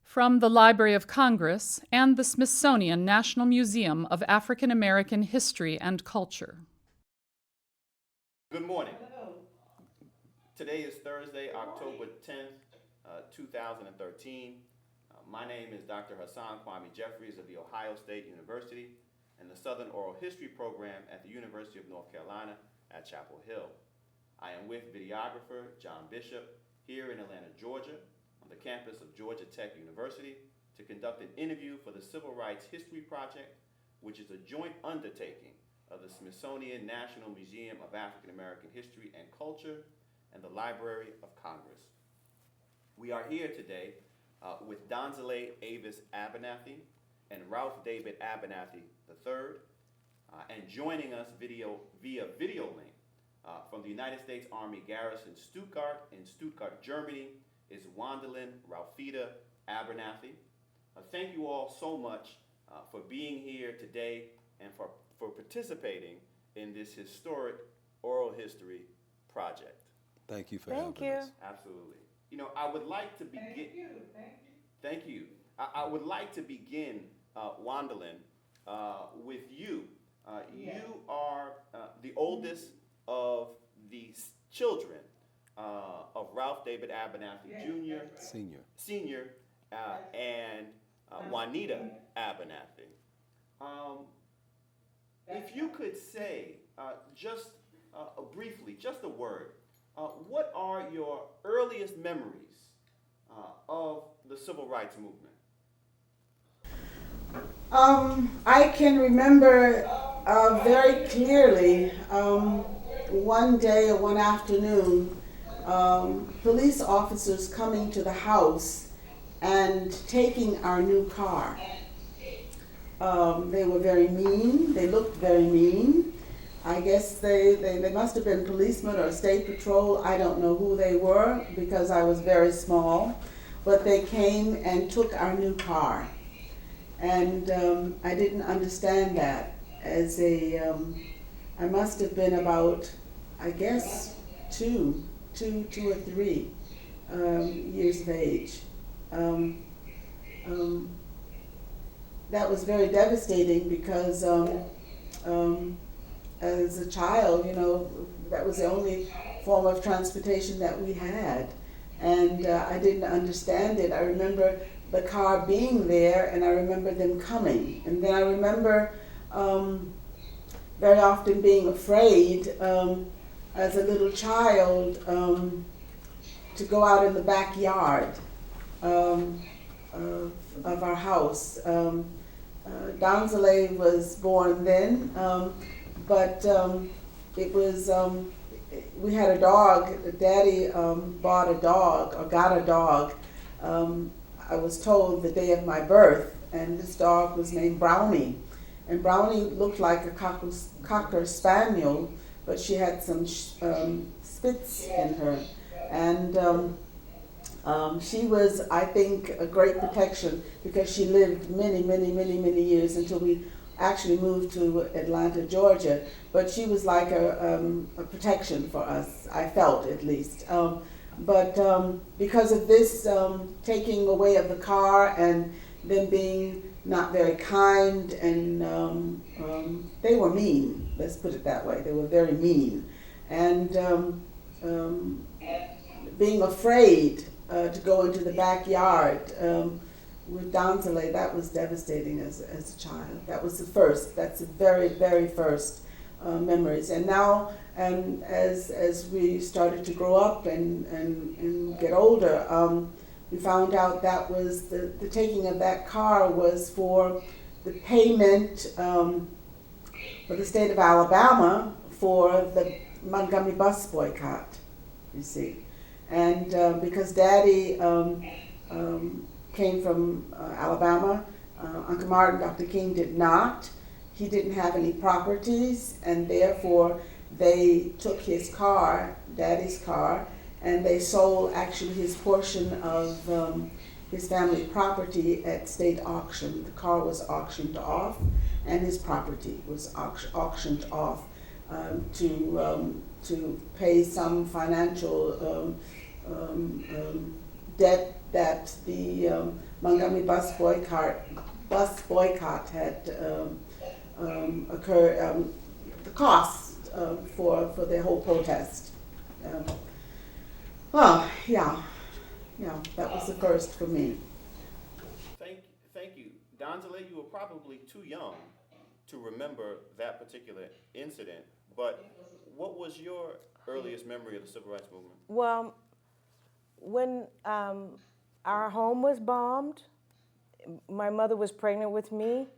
From the Library of Congress and the Smithsonian National Museum of African American History and Culture. Good morning. Today is Thursday, October 10th, 2013. My name is Dr. Hasan Kwame Jeffries of The Ohio State University and the Southern Oral History Program at the University of North Carolina at Chapel Hill. I am with videographer John Bishop here in Atlanta, Georgia, on the campus of Georgia Tech University to conduct an interview for the Civil Rights History Project, which is a joint undertaking of the Smithsonian National Museum of African American History and Culture and the Library of Congress. We are here today with Donnelly Avis Abernathy and Ralph David Abernathy III, and joining us via video link from the United States Army Garrison Stuttgart in Stuttgart, Germany, is Wandalyn Ralphita Abernathy. Thank you all so much for being here today and for participating in this historic oral history project. Thank you for having us. Absolutely. You know, I would like to begin. Thank you. I would like to begin, Wandalyn, with you. You are the oldest of the children of Ralph David Abernathy Jr., Senior, and Juanita Abernathy. If you could say just briefly, just a word, what are your earliest memories of the civil rights movement? I can remember very clearly one day or one afternoon, police officers coming to the house and taking our new car. They were very mean. They looked very mean. I guess they must have been policemen or state patrol. I don't know who they were because I was very small. But they came and took our new car. And I didn't understand that as I must have been about, I guess, two or three years of age. That was very devastating because as a child, you know, that was the only form of transportation that we had. And I didn't understand it. I remember the car being there, and I remember them coming. And then I remember very often being afraid as a little child to go out in the backyard of our house. Donnelly was born then, but it was, we had a dog. Daddy bought a dog, or got a dog, I was told the day of my birth, and this dog was named Brownie. And Brownie looked like a Cocker Spaniel, but she had some spits in her. And she was, I think, a great protection because she lived many years until we actually moved to Atlanta, Georgia. But she was like a protection for us, I felt at least. But because of this taking away of the car and them being not very kind, and they were mean, let's put it that way. They were very mean. And being afraid to go into the backyard with Donnelly, that was devastating as a child. That was the first, that's the very first memories. And now, and as we started to grow up and get older, we found out that was the taking of that car was for the payment for the state of Alabama for the Montgomery bus boycott, you see. And because Daddy came from Alabama, Uncle Martin, Dr. King did not. He didn't have any properties, and therefore they took his car, Daddy's car, and they sold actually his portion of his family property at state auction. The car was auctioned off, and his property was auctioned off to pay some financial that the Montgomery bus boycott had occurred, the cost for the whole protest. Well, yeah, that was the first for me. Thank you. Donnelly, you were probably too young to remember that particular incident, but what was your earliest memory of the Civil Rights Movement? Well, when our home was bombed, my mother was pregnant with me.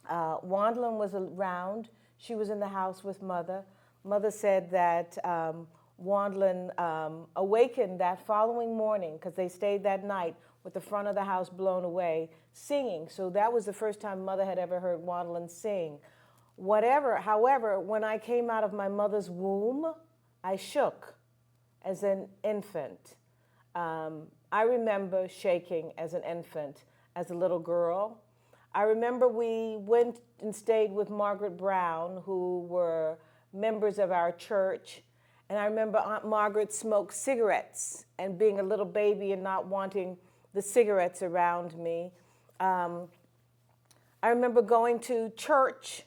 Wandlin was around. She was in the house with Mother. Mother said that Wandlin awakened that following morning, because they stayed that night with the front of the house blown away, singing. So that was the first time Mother had ever heard Wandlin sing. However, when I came out of my mother's womb, I shook as an infant. I remember shaking as an infant, as a little girl. I remember we went and stayed with Margaret Brown, who were members of our church. And I remember Aunt Margaret smoked cigarettes and being a little baby and not wanting the cigarettes around me. I remember going to church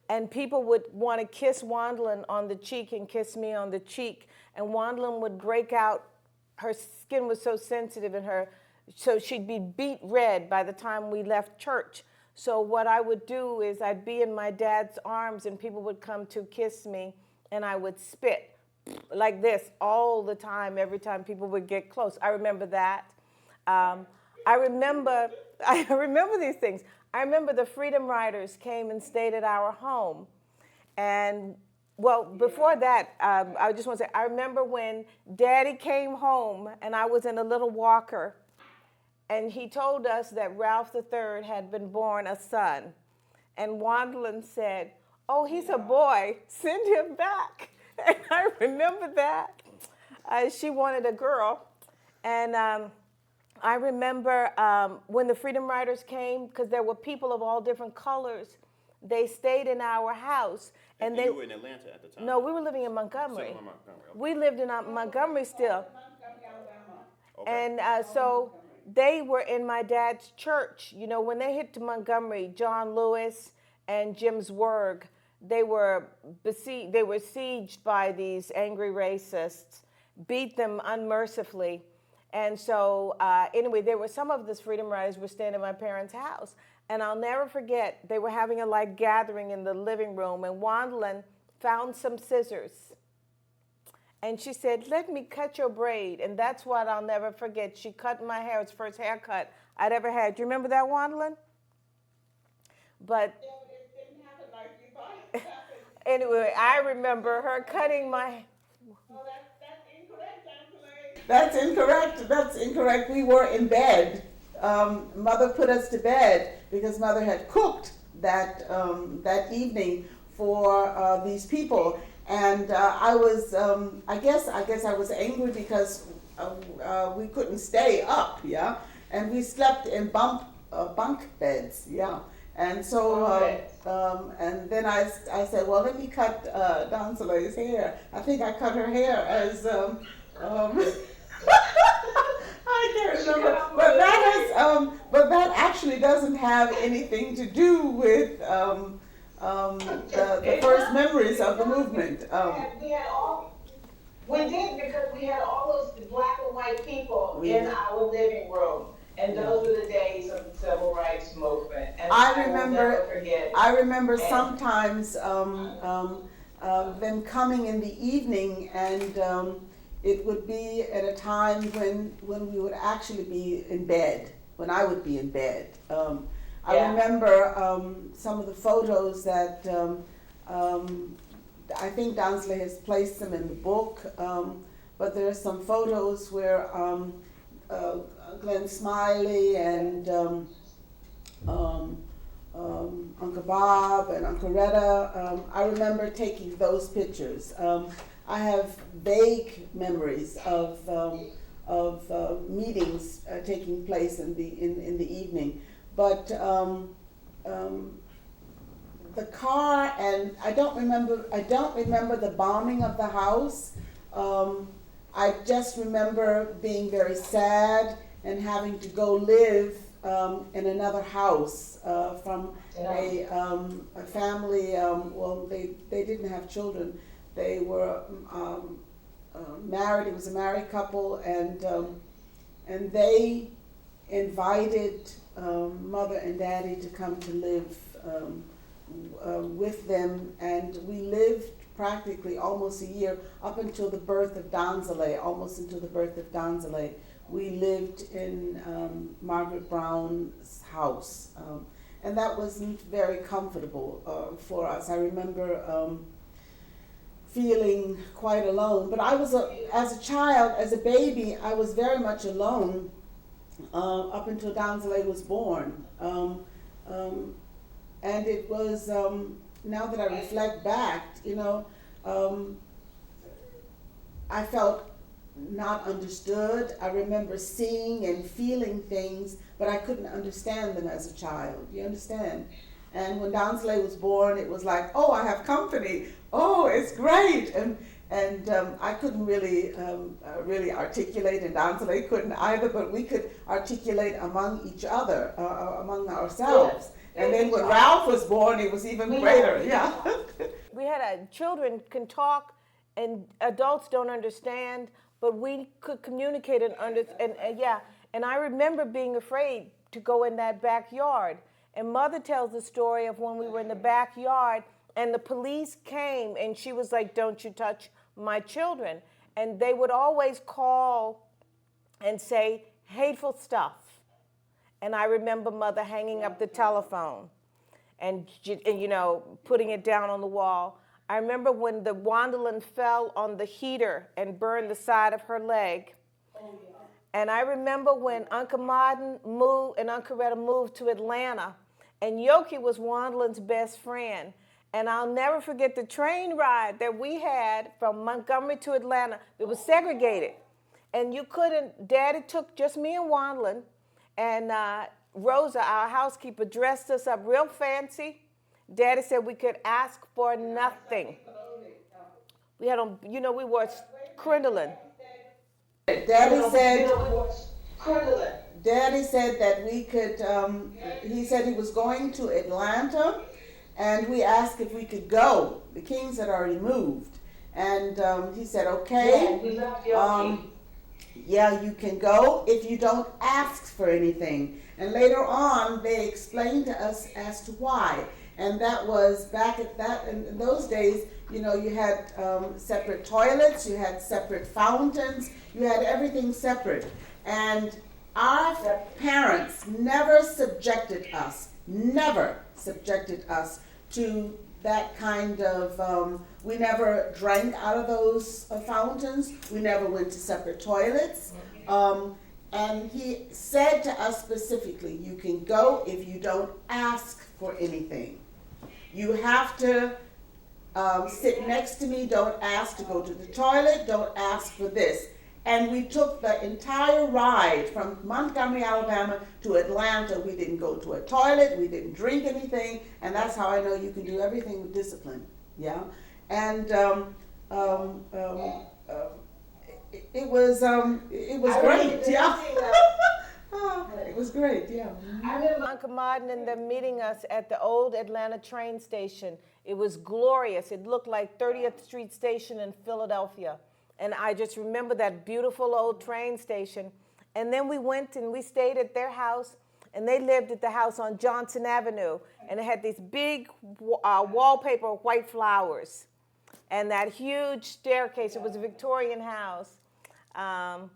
and people would want to kiss Wandlin on the cheek and kiss me on the cheek. And Wandlin would break out. Her skin was so sensitive so she'd be beet red by the time we left church. So what I would do is I'd be in my dad's arms and people would come to kiss me and I would spit like this all the time, every time people would get close. I remember that. I remember these things. I remember the Freedom Riders came and stayed at our home. And well, before that, I just want to say, I remember when Daddy came home and I was in a little walker and he told us that Ralph III had been born a son. And Wandlin said, "Oh, he's a boy, send him back." And I remember that. She wanted a girl. And I remember when the Freedom Riders came, because there were people of all different colors, they stayed in our house. And you were in Atlanta at the time? No, we were living in Montgomery. Still in Montgomery, okay. We lived in Montgomery still. Okay. And so they were in my dad's church. You know, when they hit to Montgomery, John Lewis and Jim Zwerg, they were besieged by these angry racists, beat them unmercifully. And so anyway, there were some of the Freedom Riders were staying at my parents' house. And I'll never forget, they were having a gathering in the living room, and Wandlin found some scissors. And she said, "Let me cut your braid." And that's what I'll never forget. She cut my hair. It's the first haircut I'd ever had. Do you remember that, Wandlin? But It didn't happen like you thought it happened. anyway, I remember her cutting my... Oh, that's incorrect, Donnelly. That's incorrect. That's incorrect. We were in bed. Mother put us to bed because Mother had cooked that evening for these people, and I was I guess I was angry because we couldn't stay up, yeah, and we slept in bunk beds, yeah, and so and then I said, well, let me cut Donnelly's hair. I think I cut her hair as I can't remember, but that actually doesn't have anything to do with the first memories of the movement. We did, because we had all those black and white people in our living room, and those were the days of the Civil Rights Movement. And I will never forget. I remember sometimes them coming in the evening, and it would be at a time when we would actually be in bed, when I would be in bed. I remember some of the photos that I think Donnelly has placed them in the book, but there are some photos where Glenn Smiley and Uncle Bob and Uncle Retta, I remember taking those pictures. I have vague memories of meetings taking place in the evening, but the car, and I don't remember the bombing of the house. I just remember being very sad and having to go live in another house from a family. Well, they didn't have children. They were married. It was a married couple, and they invited mother and daddy to come to live with them, and we lived practically almost a year up until the birth of Donnelly, almost until the birth of Donnelly. We lived in Margaret Brown's house, and that wasn't very comfortable for us. I remember feeling quite alone, but I was, as a child, as a baby, I was very much alone up until Donnelly was born. And it was, now that I reflect back, I felt not understood. I remember seeing and feeling things, but I couldn't understand them as a child. You understand? And when Donnelly was born, it was like, oh, I have company. Oh, it's great. And I couldn't really articulate, and Donnelly couldn't either, but we could articulate among each other, among ourselves. Yes. And then when Ralph was born, it was even greater. Yeah. We had children can talk, and adults don't understand, but we could communicate and understand. And I remember being afraid to go in that backyard. And Mother tells the story of when we were in the backyard, and the police came, and she was like, "Don't you touch my children." And they would always call and say hateful stuff. And I remember Mother hanging up the telephone and putting it down on the wall. I remember when the Wanderlin fell on the heater and burned the side of her leg. And I remember when Uncle Martin moved and Uncle Retta moved to Atlanta, and Yoki was Wanderlin's best friend. And I'll never forget the train ride that we had from Montgomery to Atlanta. It was segregated. And you couldn't, Daddy took just me and Wanderlin, and Rosa, our housekeeper, dressed us up real fancy. Daddy said we could ask for nothing. We had on, we wore crinoline. Daddy said that we could, he said he was going to Atlanta, and we asked if we could go. The Kings had already moved. And he said, okay, yeah, you can go if you don't ask for anything. And later on, they explained to us as to why. And that was back at that, in those days, you had separate toilets, you had separate fountains, you had everything separate. And our parents never subjected us to that kind of, we never drank out of those fountains, we never went to separate toilets. And he said to us specifically, you can go if you don't ask for anything. You have to sit next to me, don't ask to go to the toilet, don't ask for this. And we took the entire ride from Montgomery, Alabama to Atlanta. We didn't go to a toilet, we didn't drink anything, and that's how I know you can do everything with discipline, yeah? And it was great, yeah. It was great, yeah. I remember Uncle Martin and them meeting us at the old Atlanta train station. It was glorious. It looked like 30th Street Station in Philadelphia. And I just remember that beautiful old train station. And then we went and we stayed at their house, and they lived at the house on Johnson Avenue. And it had these big wallpaper white flowers and that huge staircase. It was a Victorian house. And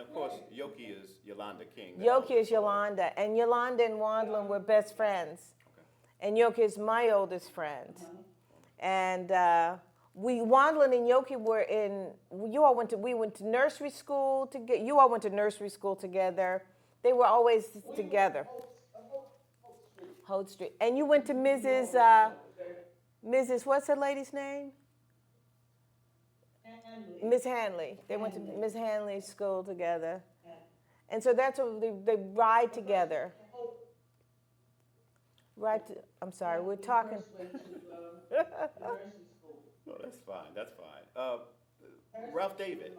of course, Yoki is Yolanda King. Yoki is Yolanda. And Yolanda and Wanderlin were best friends. Okay. And Yoki is my oldest friend. And Wanderlin and Yoki were we went to nursery school together. You all went to nursery school together. They were always together. Holt Street. And you went to Mrs. What's her lady's name? Miss Hanley. They went to Miss Hanley's school together. And so that's what they ride together. I'm sorry, we're talking. No, that's fine. Ralph David,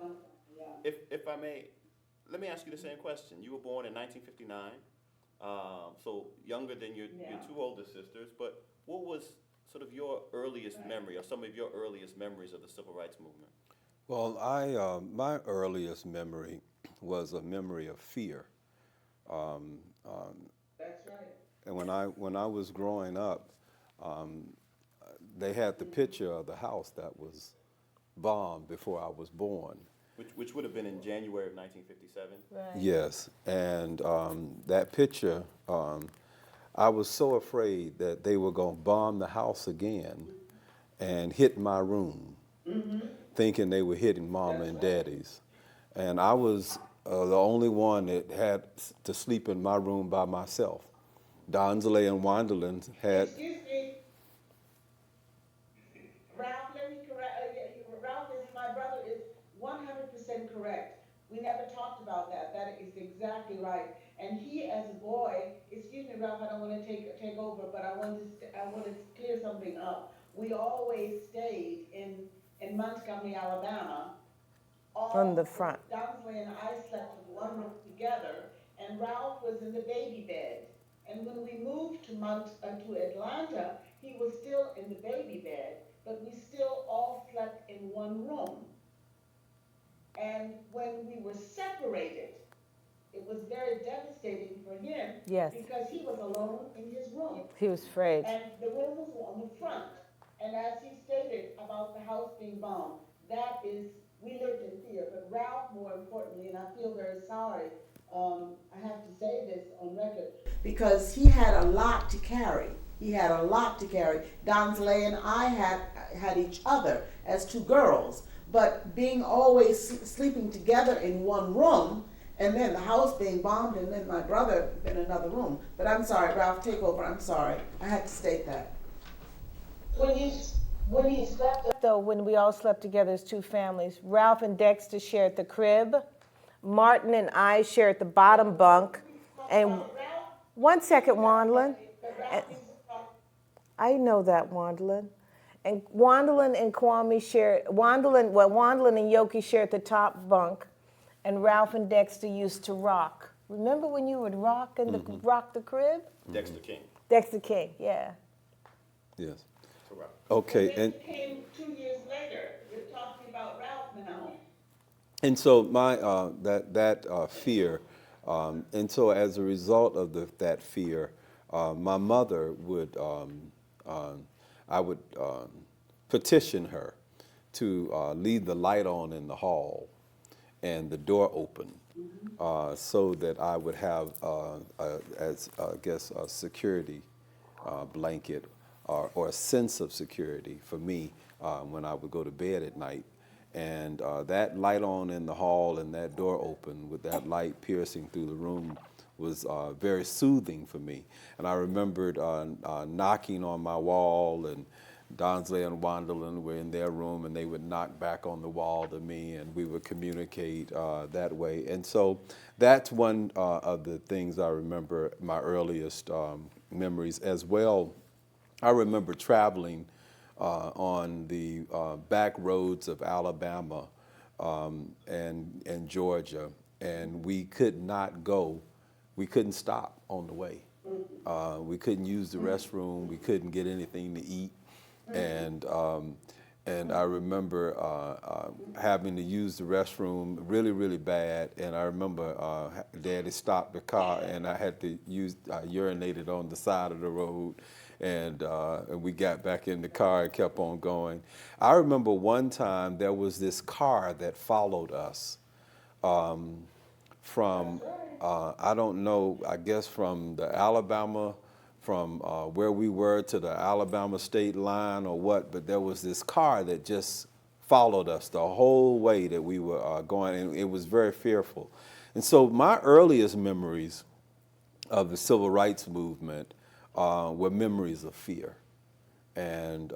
if I may, let me ask you the same question. You were born in 1959, so younger than your two older sisters, but what was sort of your earliest memory or some of your earliest memories of the civil rights movement? Well, my earliest memory was a memory of fear. Um, um, That's right. and when I was growing up, um, they had the picture of the house that was bombed before I was born. Which would have been in January of 1957. Right. Yes, and that picture, I was so afraid that they were going to bomb the house again and hit my room, thinking they were hitting Mama and Daddy's. And I was the only one that had to sleep in my room by myself. Donnelly and Wanderland had. Excuse me, Ralph, let me correct, Ralph is, my brother is 100% correct. We never talked about that. That is exactly right. And he, as a boy, excuse me, Ralph, I don't want to take over, but I want to clear something up. We always stayed in Montgomery, Alabama. From the front. Donnelly and I slept in one room together, and Ralph was in the baby bed. And when we moved to Atlanta, he was still in the baby bed, but we still all slept in one room. And when we were separated, it was very devastating for him. Yes. Because he was alone in his room. He was afraid. And the room was on the front. And as he stated about the house being bombed, that is, we lived in fear. But Ralph, more importantly, and I feel very sorry, I have to say this on record, because he had a lot to carry. He had a lot to carry. Donnelly and I had each other as two girls, but being always sleeping together in one room, and then the house being bombed, and then my brother in another room. But I'm sorry, Ralph, take over. I'm sorry. I had to state that. When you slept, Though when we all slept together as two families, Ralph and Dexter shared the crib, Martin and I shared the bottom bunk, and one second, Wandlin. I know that, Wandlin. And Wandlin and Kwame shared, Wandlin and Yoki shared the top bunk, and Ralph and Dexter used to rock. Remember when you would rock and rock the crib? Dexter King. Dexter King, yeah. Yes. Correct. Okay, This and came 2 years later. We're talking about Ralph now. and so my that fear, and so as a result of that fear, my mother would I would petition her to leave the light on in the hall and the door open, so that I would have a security blanket or a sense of security for me when I would go to bed at night. And that light on in the hall and that door open with that light piercing through the room was very soothing for me. And I remembered knocking on my wall, and Donnelly and Wanderland were in their room, and they would knock back on the wall to me, and we would communicate that way. And so that's one of the things I remember, my earliest memories as well. I remember traveling on the back roads of Alabama and Georgia, and we could not go, we couldn't stop on the way. We couldn't use the restroom, we couldn't get anything to eat, and I remember having to use the restroom really, really bad, and I remember Daddy stopped the car, and I had to urinated on the side of the road. And we got back in the car and kept on going. I remember one time there was this car that followed us from, I don't know, I guess from the Alabama, from where we were to the Alabama state line or what, but there was this car that just followed us the whole way that we were going, and it was very fearful. And so my earliest memories of the civil rights movement were memories of fear and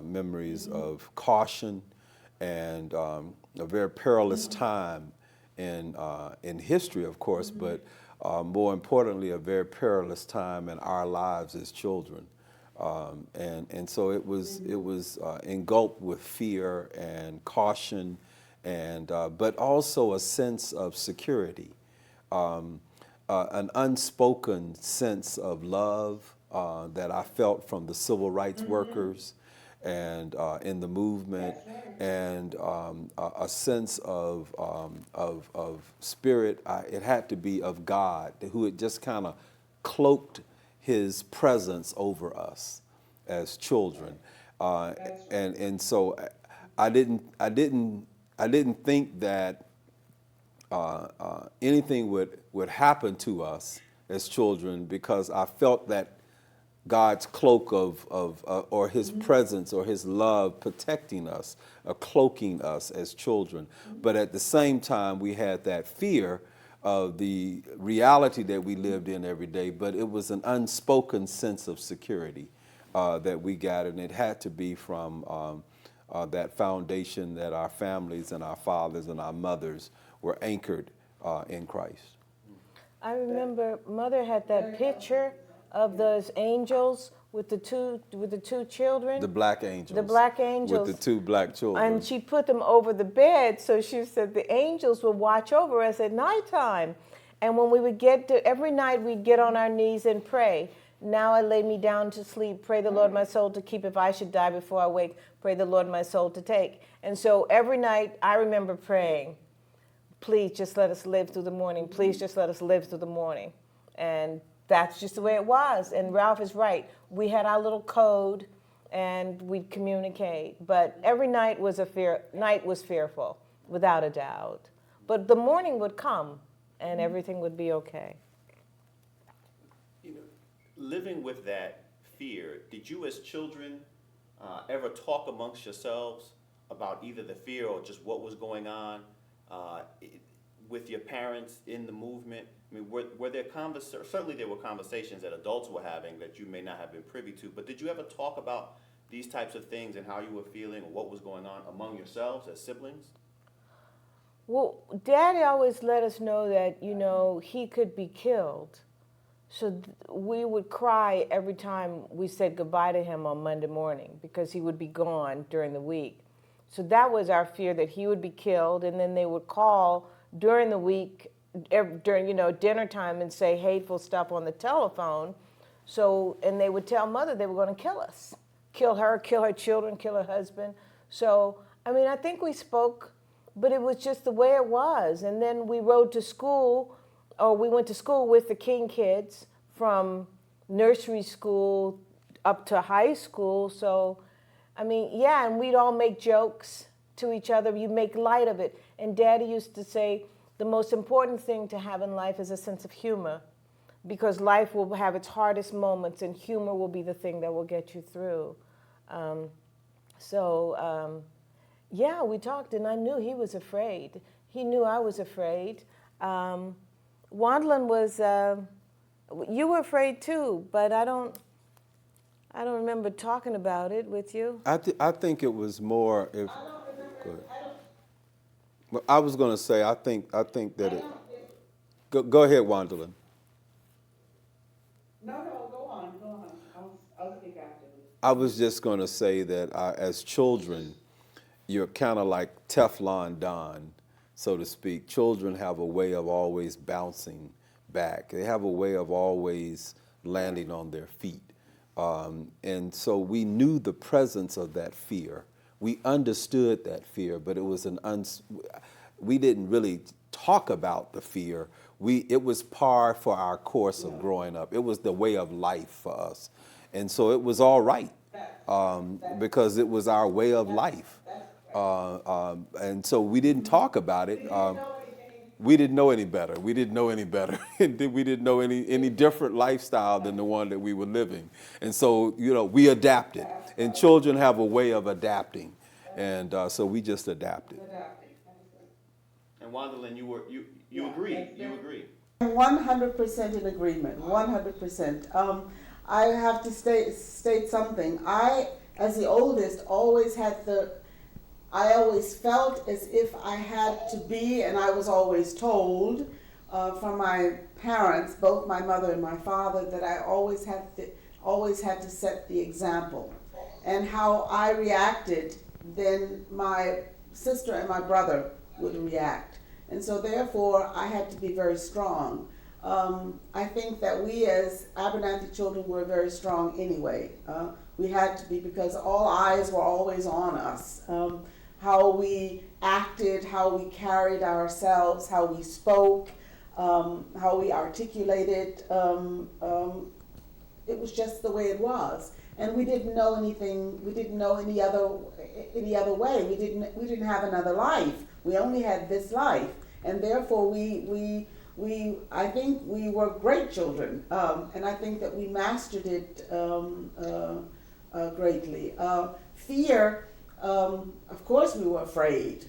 memories of caution and a very perilous time in history, of course, but more importantly, a very perilous time in our lives as children. And so it was engulfed with fear and caution and but also a sense of security, an unspoken sense of love that I felt from the civil rights workers and in the movement, and a sense of spirit. It had to be of God, who had just kind of cloaked His presence over us as children, and so I didn't think that anything would happen to us as children, because I felt that God's cloak or His presence or His love protecting us, cloaking us as children. But at the same time, we had that fear of the reality that we lived in every day, but it was an unspoken sense of security that we got, and it had to be from that foundation that our families and our fathers and our mothers were anchored in Christ. I remember Mother had that picture of those angels with the two children. The black angels. The black angels. With the two black children. And she put them over the bed, so she said the angels would watch over us at nighttime. And when we would get to, every night we'd get on our knees and pray. Now I lay me down to sleep. Pray the Lord my soul to keep. If I should die before I wake, pray the Lord my soul to take. And so every night I remember praying, please just let us live through the morning. Please just let us live through the morning. And that's just the way it was. And Ralph is right. We had our little code and we'd communicate. But every night was fearful, without a doubt. But the morning would come and everything would be okay. Living with that fear, did you as children ever talk amongst yourselves about either the fear or just what was going on with your parents in the movement? I mean, were there certainly there were conversations that adults were having that you may not have been privy to, but did you ever talk about these types of things and how you were feeling or what was going on among yourselves as siblings? Well, Daddy always let us know that, he could be killed. So we would cry every time we said goodbye to him on Monday morning, because he would be gone during the week. So that was our fear, that he would be killed, and then they would call during the week, during dinner time, and say hateful stuff on the telephone. So, and they would tell Mother they were going to kill us, kill her children, kill her husband. So, I think we spoke, but it was just the way it was. And then we rode to school, or we went to school with the King kids from nursery school up to high school. So, and we'd all make jokes to each other. You make light of it. And Daddy used to say, the most important thing to have in life is a sense of humor, because life will have its hardest moments, and humor will be the thing that will get you through. We talked, and I knew he was afraid. He knew I was afraid. Wandlin was, you were afraid too, but I don't remember talking about it with you. I think it was more if. Well, I was going to say I think that it. Go ahead, Wandlin. No, go on. I'll speak after you. I was just going to say that as children, you're kind of like Teflon Don, so to speak. Children have a way of always bouncing back. They have a way of always landing on their feet. And so we knew the presence of that fear. We understood that fear, but it was we didn't really talk about the fear. It was par for our course of growing up. It was the way of life for us. And so it was all right, because it was our way of life. And so we didn't talk about it. We didn't know any better. We didn't know any better. We didn't know any different lifestyle than the one that we were living. And so, we adapted. And children have a way of adapting. And so we just adapted. And Wandlin, you agree. You agree. 100% in agreement. 100%. I have to state something. I, as the oldest, always felt as if I had to be, and I was always told from my parents, both my mother and my father, that I always had to set the example. And how I reacted, then my sister and my brother would react. And so therefore, I had to be very strong. I think that we as Abernathy children were very strong anyway. We had to be, because all eyes were always on us. How we acted, how we carried ourselves, how we spoke, how we articulated. It was just the way it was, and we didn't know anything. We didn't know any other way. We didn't have another life. We only had this life, and therefore I think we were great children, and I think that we mastered it greatly. Fear, of course, we were afraid,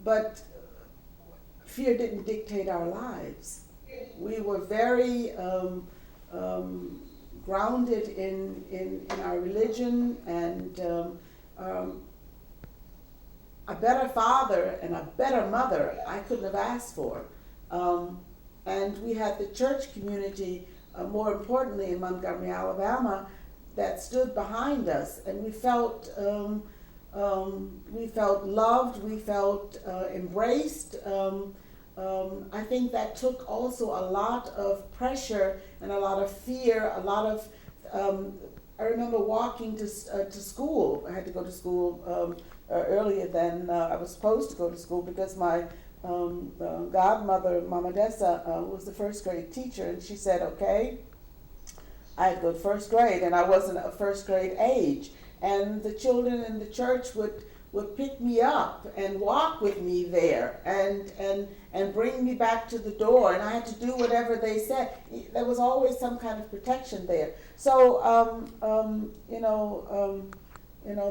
but fear didn't dictate our lives. We were very grounded in our religion, and a better father and a better mother I couldn't have asked for. And we had the church community, more importantly in Montgomery, Alabama, that stood behind us, and we felt loved, we felt embraced. I think that took also a lot of pressure and a lot of fear, a lot of, I remember walking to school. I had to go to school earlier than I was supposed to go to school, because my godmother, Mama Dessa, was the first grade teacher, and she said, okay, I had to go to first grade, and I wasn't a first grade age. And the children in the church would pick me up and walk with me there and bring me back to the door, and I had to do whatever they said. There was always some kind of protection there. So,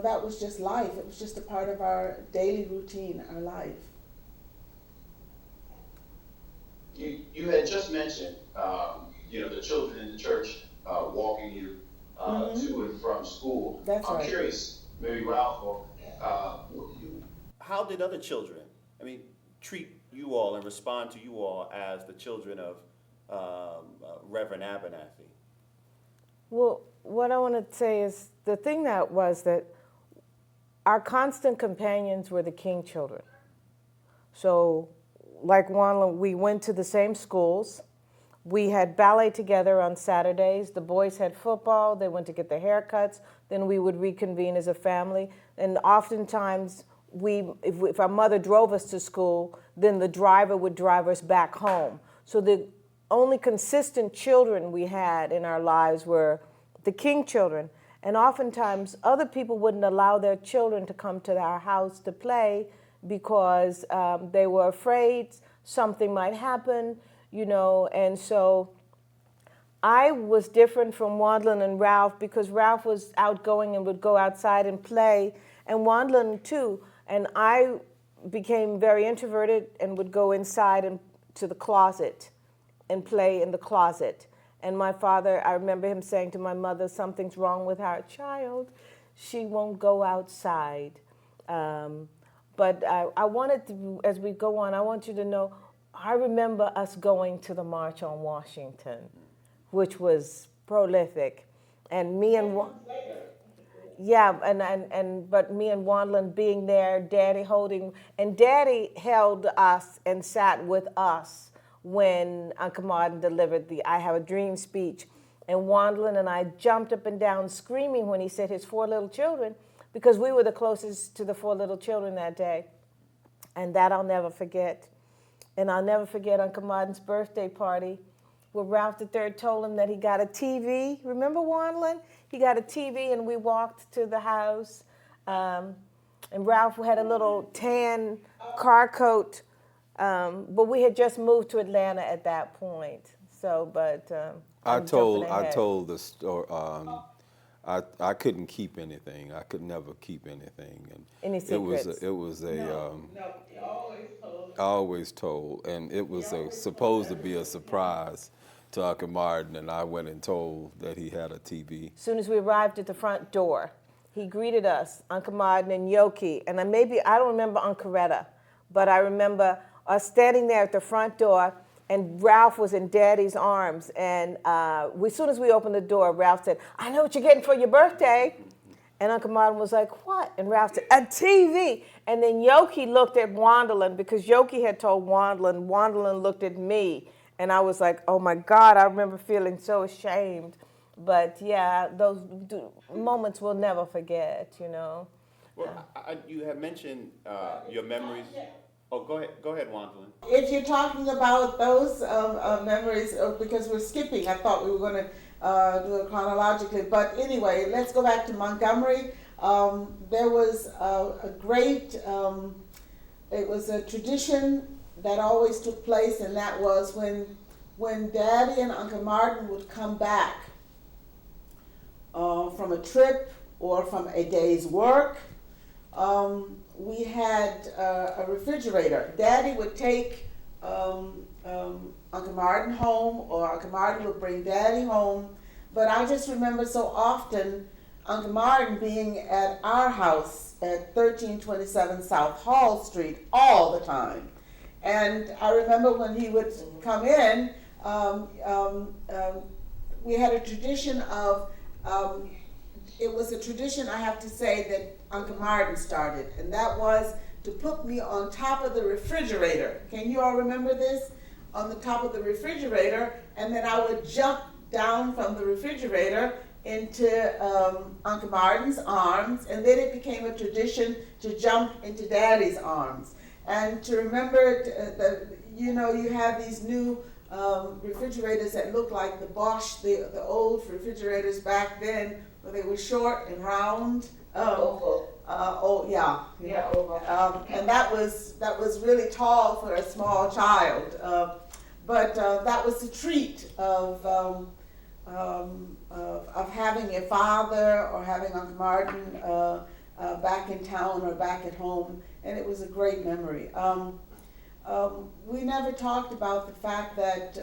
that was just life. It was just a part of our daily routine, our life. You had just mentioned, the children in the church walking you to and from school. That's I'm right. curious, maybe Ralph, or how did other children, treat you all and respond to you all as the children of Reverend Abernathy? Well, what I want to say is the thing that was that our constant companions were the King children. So, like Wanla, we went to the same schools. We had ballet together on Saturdays. The boys had football. They went to get their haircuts. Then we would reconvene as a family. And oftentimes, if our mother drove us to school, then the driver would drive us back home. So the only consistent children we had in our lives were the King children. And oftentimes, other people wouldn't allow their children to come to our house to play because they were afraid something might happen, and so I was different from Wandlin and Ralph, because Ralph was outgoing and would go outside and play, and Wandlin too. And I became very introverted and would go inside and to the closet and play in the closet. And my father, I remember him saying to my mother, something's wrong with our child. She won't go outside. But I wanted to, as we go on, I want you to know, I remember us going to the March on Washington, which was prolific. And me and but me and Wandlin being there, Daddy holding, and Daddy held us and sat with us when Uncle Martin delivered the I Have a Dream speech. And Wandlin and I jumped up and down screaming when he said his 4 little children, because we were the closest to the 4 little children that day. And that I'll never forget. And I'll never forget Uncle Martin's birthday party, where Ralph III told him that he got a TV. Remember, Wandlin? He got a TV, and we walked to the house. And Ralph had a little tan car coat, but we had just moved to Atlanta at that point. So, but I told the story. I couldn't keep anything. I could never keep anything, and Any secrets? I always told, and it was supposed to be a surprise to Uncle Martin, and I went and told that he had a TV. As soon as we arrived at the front door, he greeted us, Uncle Martin and Yoki, and I don't remember Uncle Retta, but I remember us standing there at the front door, and Ralph was in Daddy's arms, and as soon as we opened the door, Ralph said, "I know what you're getting for your birthday," And Uncle Martin was like, what? And Ralph said, a TV. And then Yoki looked at Wandolin because Yoki had told Wandolin. Wandolin looked at me. And I was like, oh my God, I remember feeling so ashamed. But yeah, those moments we'll never forget, you know. Well, you have mentioned your memories. Oh, go ahead, Wandolin. If you're talking about those memories, because we're skipping, I thought we were going to do it chronologically. But anyway, let's go back to Montgomery. There was a great, it was a tradition that always took place, and that was when Daddy and Uncle Martin would come back from a trip or from a day's work. We had a refrigerator. Daddy would take Uncle Martin home, or Uncle Martin would bring Daddy home. But I just remember so often Uncle Martin being at our house at 1327 South Hall Street all the time. And I remember when he would come in, we had a tradition of, it was a tradition, I have to say, that Uncle Martin started, and that was to put me on top of the refrigerator. Can you all remember this? On the top of the refrigerator, and then I would jump down from the refrigerator into Uncle Martin's arms, and then it became a tradition to jump into Daddy's arms. And to remember you know, you have these new refrigerators that look like the Bosch, the old refrigerators back then, where they were short and round. Yeah. And that was really tall for a small child. But that was the treat of having a father or having Uncle Martin back in town or back at home, and it was a great memory. We never talked about the fact that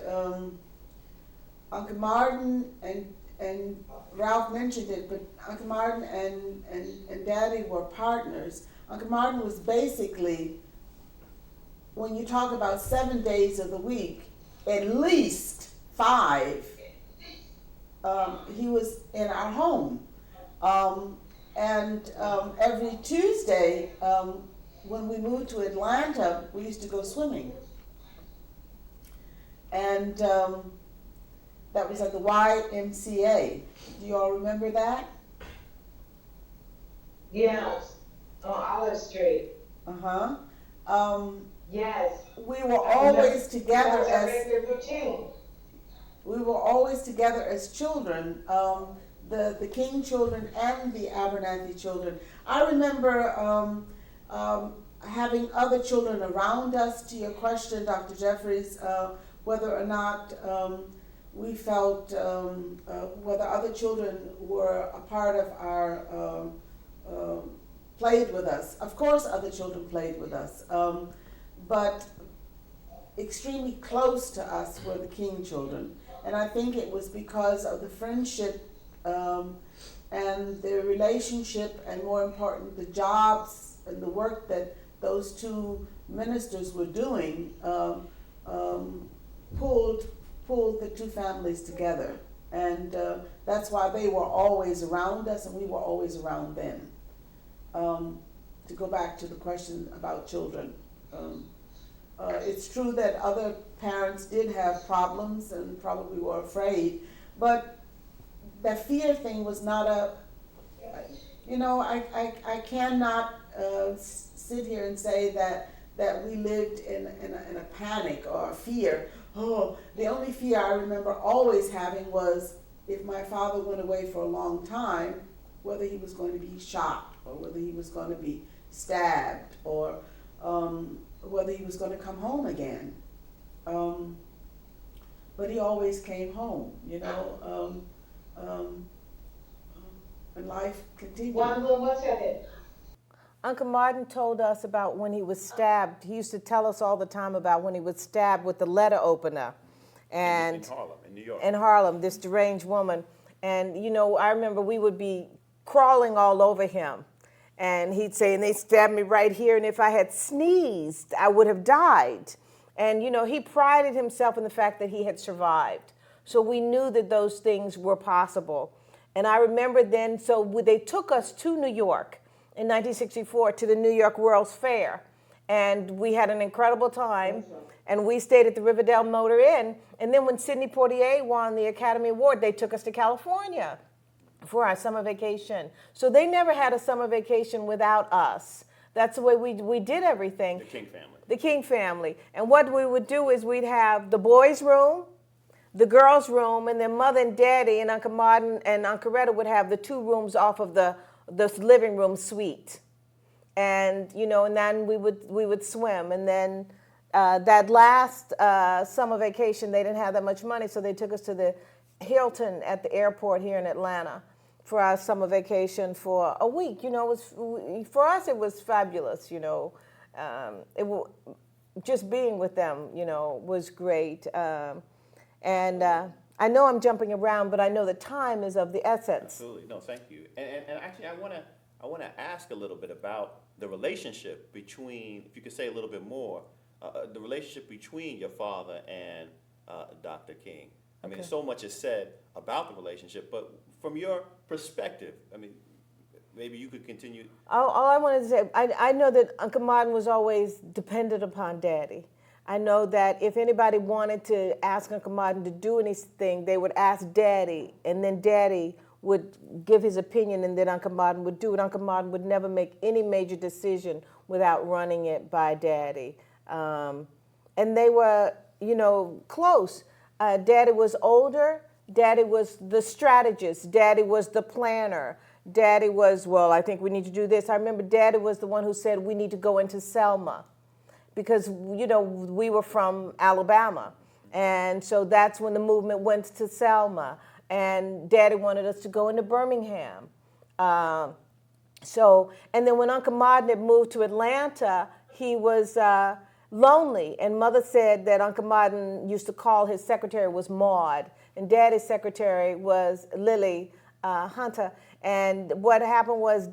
Uncle Martin and Ralph mentioned it, but Uncle Martin and Daddy were partners. Uncle Martin was basically, when you talk about 7 days of the week, at least 5, he was in our home. And every Tuesday, when we moved to Atlanta, we used to go swimming. And that was at the YMCA. Do you all remember that? Yes, on Olive Street. Uh-huh. Yes. We were always together That was a regular routine. We were always together as children, the King children and the Abernathy children. I remember having other children around us. To your question, Dr. Jeffries, whether or not we felt whether other children were a part of our played with us. Of course, other children played with us, but extremely close to us were the King children. And I think it was because of the friendship and the relationship, and more important, the jobs and the work that those two ministers were doing pulled the two families together. And that's why they were always around us and we were always around them. To go back to the question about children. It's true that other parents did have problems and probably were afraid, but that fear thing was not I cannot sit here and say that we lived in a panic or a fear. Oh, the only fear I remember always having was if my father went away for a long time, whether he was going to be shot or whether he was going to be stabbed or whether he was going to come home again. But he always came home, and life continued. One second. Uncle Martin told us about when he was stabbed. He used to tell us all the time about when he was stabbed with the letter opener. And in Harlem, in New York. In Harlem, this deranged woman. And, I remember we would be crawling all over him. And he'd say, and they stabbed me right here, and if I had sneezed, I would have died. And, he prided himself in the fact that he had survived. So we knew that those things were possible. And I remember then, they took us to New York in 1964 to the New York World's Fair. And we had an incredible time. And we stayed at the Riverdale Motor Inn. And then when Sidney Poitier won the Academy Award, they took us to California for our summer vacation. So they never had a summer vacation without us. That's the way we did everything. The King family. The King family. And what we would do is we'd have the boys' room, the girls' room, and then Mother and Daddy and Uncle Martin and Uncle Retta would have the 2 rooms off of the living room suite. And, and then we would swim. And then that last summer vacation, they didn't have that much money, so they took us to the Hilton at the airport here in Atlanta for our summer vacation for a week. For us, it was fabulous, just being with them, was great. And I know I'm jumping around, but I know that time is of the essence. Absolutely. No, thank you. And actually, I want to ask a little bit about the relationship between, if you could say a little bit more, the relationship between your father and Dr. King. I mean, so much is said about the relationship, but from your perspective, I mean, maybe you could continue. All I wanted to say, I know that Uncle Martin was always dependent upon Daddy. I know that if anybody wanted to ask Uncle Martin to do anything, they would ask Daddy, and then Daddy would give his opinion, and then Uncle Martin would do it. Uncle Martin would never make any major decision without running it by Daddy. And they were, close. Daddy was older. Daddy was the strategist. Daddy was the planner. Daddy was, I think we need to do this. I remember Daddy was the one who said we need to go into Selma because, we were from Alabama. And so that's when the movement went to Selma. And Daddy wanted us to go into Birmingham. And then when Uncle Martin had moved to Atlanta, he was lonely. And Mother said that Uncle Martin used to call his secretary was Maud, and Daddy's secretary was Lily Hunter. And what happened was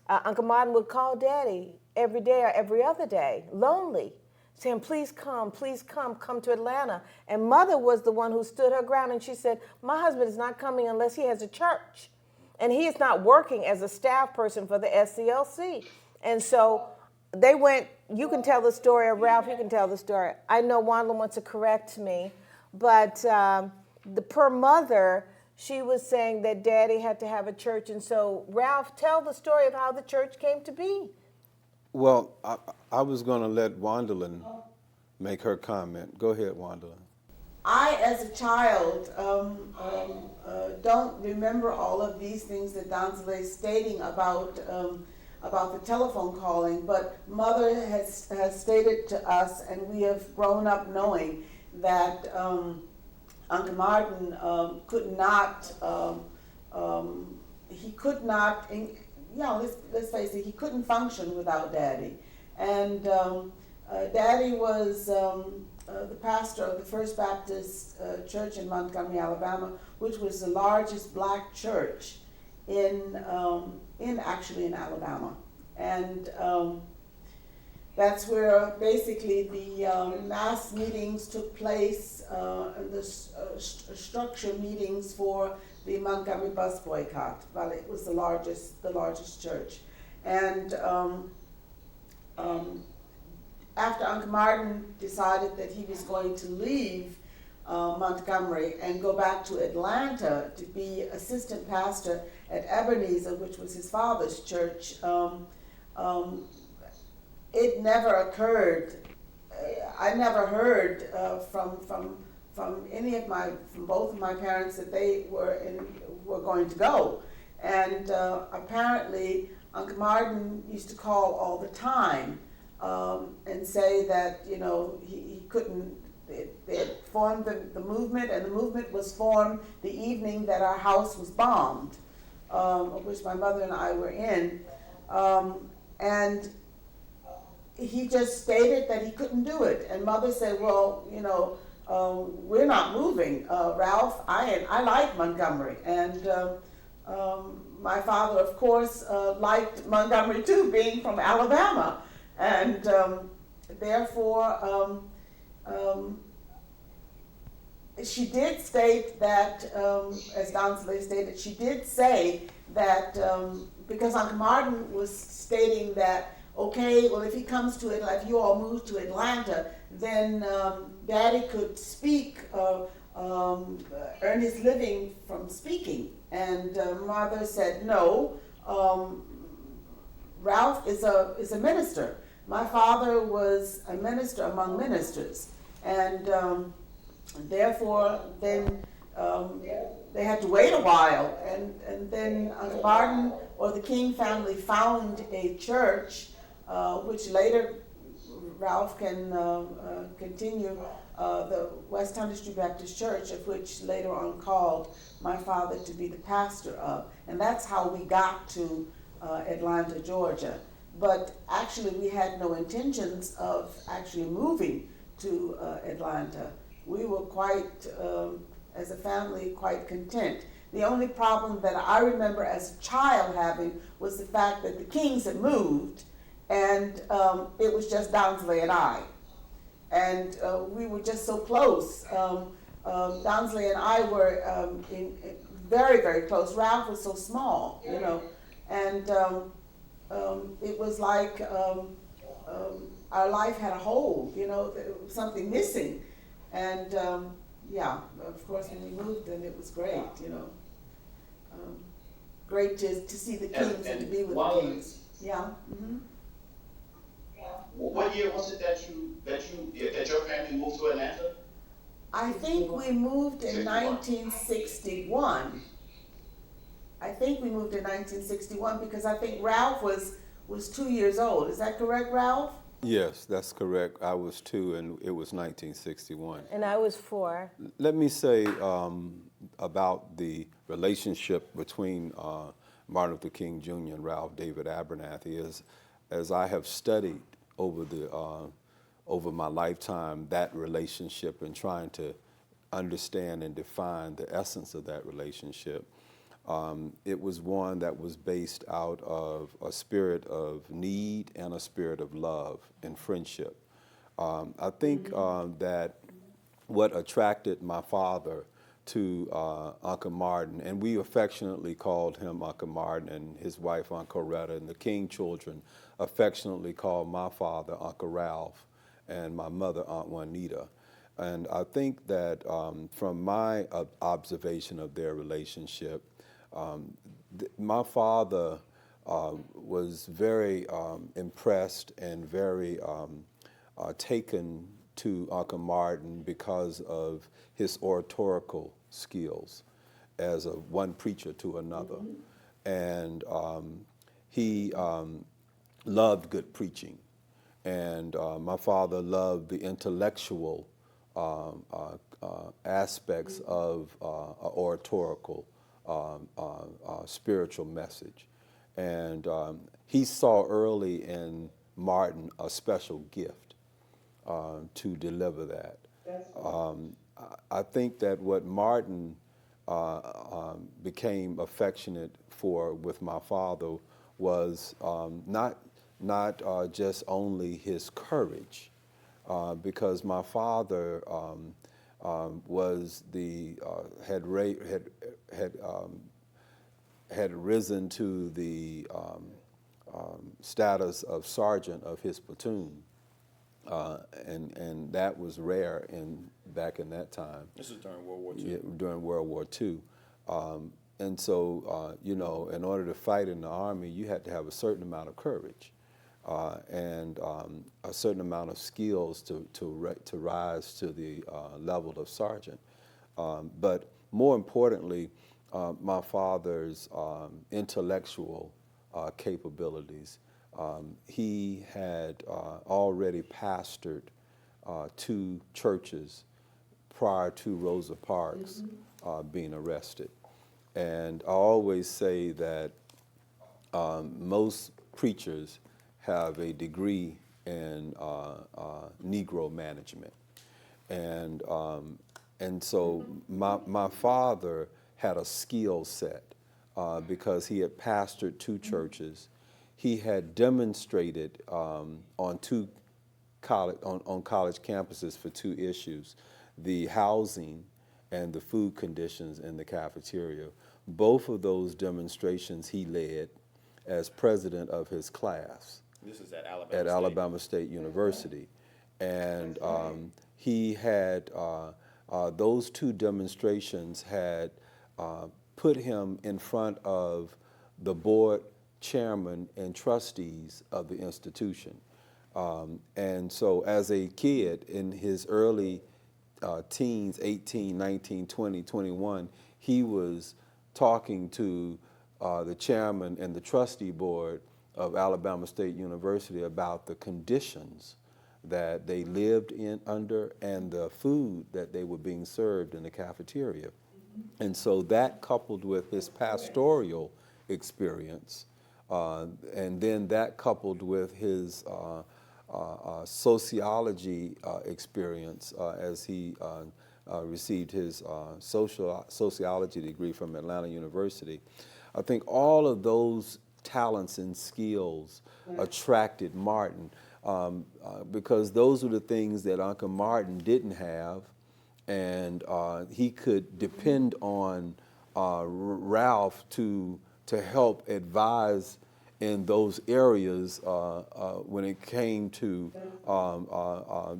Uncle Martin would call Daddy every day or every other day, lonely, saying, please come to Atlanta. And Mother was the one who stood her ground, and she said, my husband is not coming unless he has a church. And he is not working as a staff person for the SCLC. And so they went, you can tell the story, or Ralph, you can tell the story. I know Wanda wants to correct me, but per Mother, she was saying that Daddy had to have a church. And so, Ralph, tell the story of how the church came to be. Well, I was going to let Wandalyn make her comment. Go ahead, Wandalyn. I, as a child, don't remember all of these things that Donnelly is stating about the telephone calling, but Mother has stated to us, and we have grown up knowing that Uncle Martin could not, let's face it, he couldn't function without Daddy. And Daddy was the pastor of the First Baptist Church in Montgomery, Alabama, which was the largest black church in Alabama. And that's where basically the mass meetings took place, and the structure meetings for the Montgomery bus boycott. Well, it was the largest church. And after Uncle Martin decided that he was going to leave Montgomery and go back to Atlanta to be assistant pastor at Abernathy, which was his father's church, it never occurred. I never heard from both of my parents that they were going to go. And apparently Uncle Martin used to call all the time and say that he couldn't. They had formed the movement, and the movement was formed the evening that our house was bombed, of which my mother and I were in, and he just stated that he couldn't do it. And Mother said, well, we're not moving, Ralph. I like Montgomery. And my father, of course, liked Montgomery too, being from Alabama. And therefore, she did state that, as Donnelly stated, she did say that because Uncle Martin was stating that, okay, well, if he comes to Atlanta, if you all move to Atlanta, then Daddy could speak, earn his living from speaking. And Mother said, no, Ralph is a minister. My father was a minister among ministers. And therefore, then they had to wait a while, and then Uncle Martin or the King family found a church, which later Ralph can continue, the West Hundred Street Baptist Church, of which later on called my father to be the pastor of, and that's how we got to Atlanta, Georgia. But actually, we had no intentions of actually moving to Atlanta. We were quite, as a family, quite content. The only problem that I remember as a child having was the fact that the Kings had moved, and it was just Donnelly and I. And we were just so close. Donnelly and I were very, very close. Ralph was so small, you know, and it was like our life had a hole, you know, something missing. And yeah, of course, when we moved, then it was great, you know. Great to see the Kings and to be with the Kings. Yeah. Mm-hmm. What year was it that your family moved to Atlanta? I think we moved in 1961. I think we moved in 1961 because I think Ralph was 2 years old. Is that correct, Ralph? Yes, that's correct. I was 2, and it was 1961. And I was 4. Let me say about the relationship between Martin Luther King Jr. and Ralph David Abernathy. As I have studied over my lifetime that relationship and trying to understand and define the essence of that relationship, it was one that was based out of a spirit of need and a spirit of love and friendship. I think that what attracted my father to Uncle Martin, and we affectionately called him Uncle Martin, and his wife Aunt Coretta, and the King children affectionately called my father Uncle Ralph, and my mother Aunt Juanita. And I think that from my observation of their relationship, my father was very impressed and very taken to Uncle Martin because of his oratorical skills as one preacher to another. And he loved good preaching. And my father loved the intellectual aspects of oratorical spiritual message. And he saw early in Martin a special gift to deliver that. I think that what Martin became affectionate for with my father was not just only his courage, because my father was had risen to the status of sergeant of his platoon, and that was rare back in that time. This is during World War II. Yeah, during World War II. And so, you know, in order to fight in the Army, you had to have a certain amount of courage and a certain amount of skills to rise to the level of sergeant. But more importantly, my father's intellectual capabilities. He had already pastored 2 churches prior to Rosa Parks being arrested. And I always say that most preachers have a degree in Negro management. And so my father had a skill set because he had pastored 2 churches. He had demonstrated on college campuses for 2 issues, the housing and the food conditions in the cafeteria. Both of those demonstrations he led as president of his class This is at at Alabama State University. And he had, those two demonstrations had put him in front of the board chairman and trustees of the institution. And so as a kid in his early teens, 18, 19, 20, 21, he was talking to the chairman and the trustee board of Alabama State University about the conditions that they lived in under and the food that they were being served in the cafeteria. And so that coupled with his pastoral experience, and then that coupled with his sociology experience as he received his sociology degree from Atlanta University, I think all of those talents and skills attracted Martin because those were the things that Uncle Martin didn't have, and he could depend on Ralph to help advise in those areas when it came to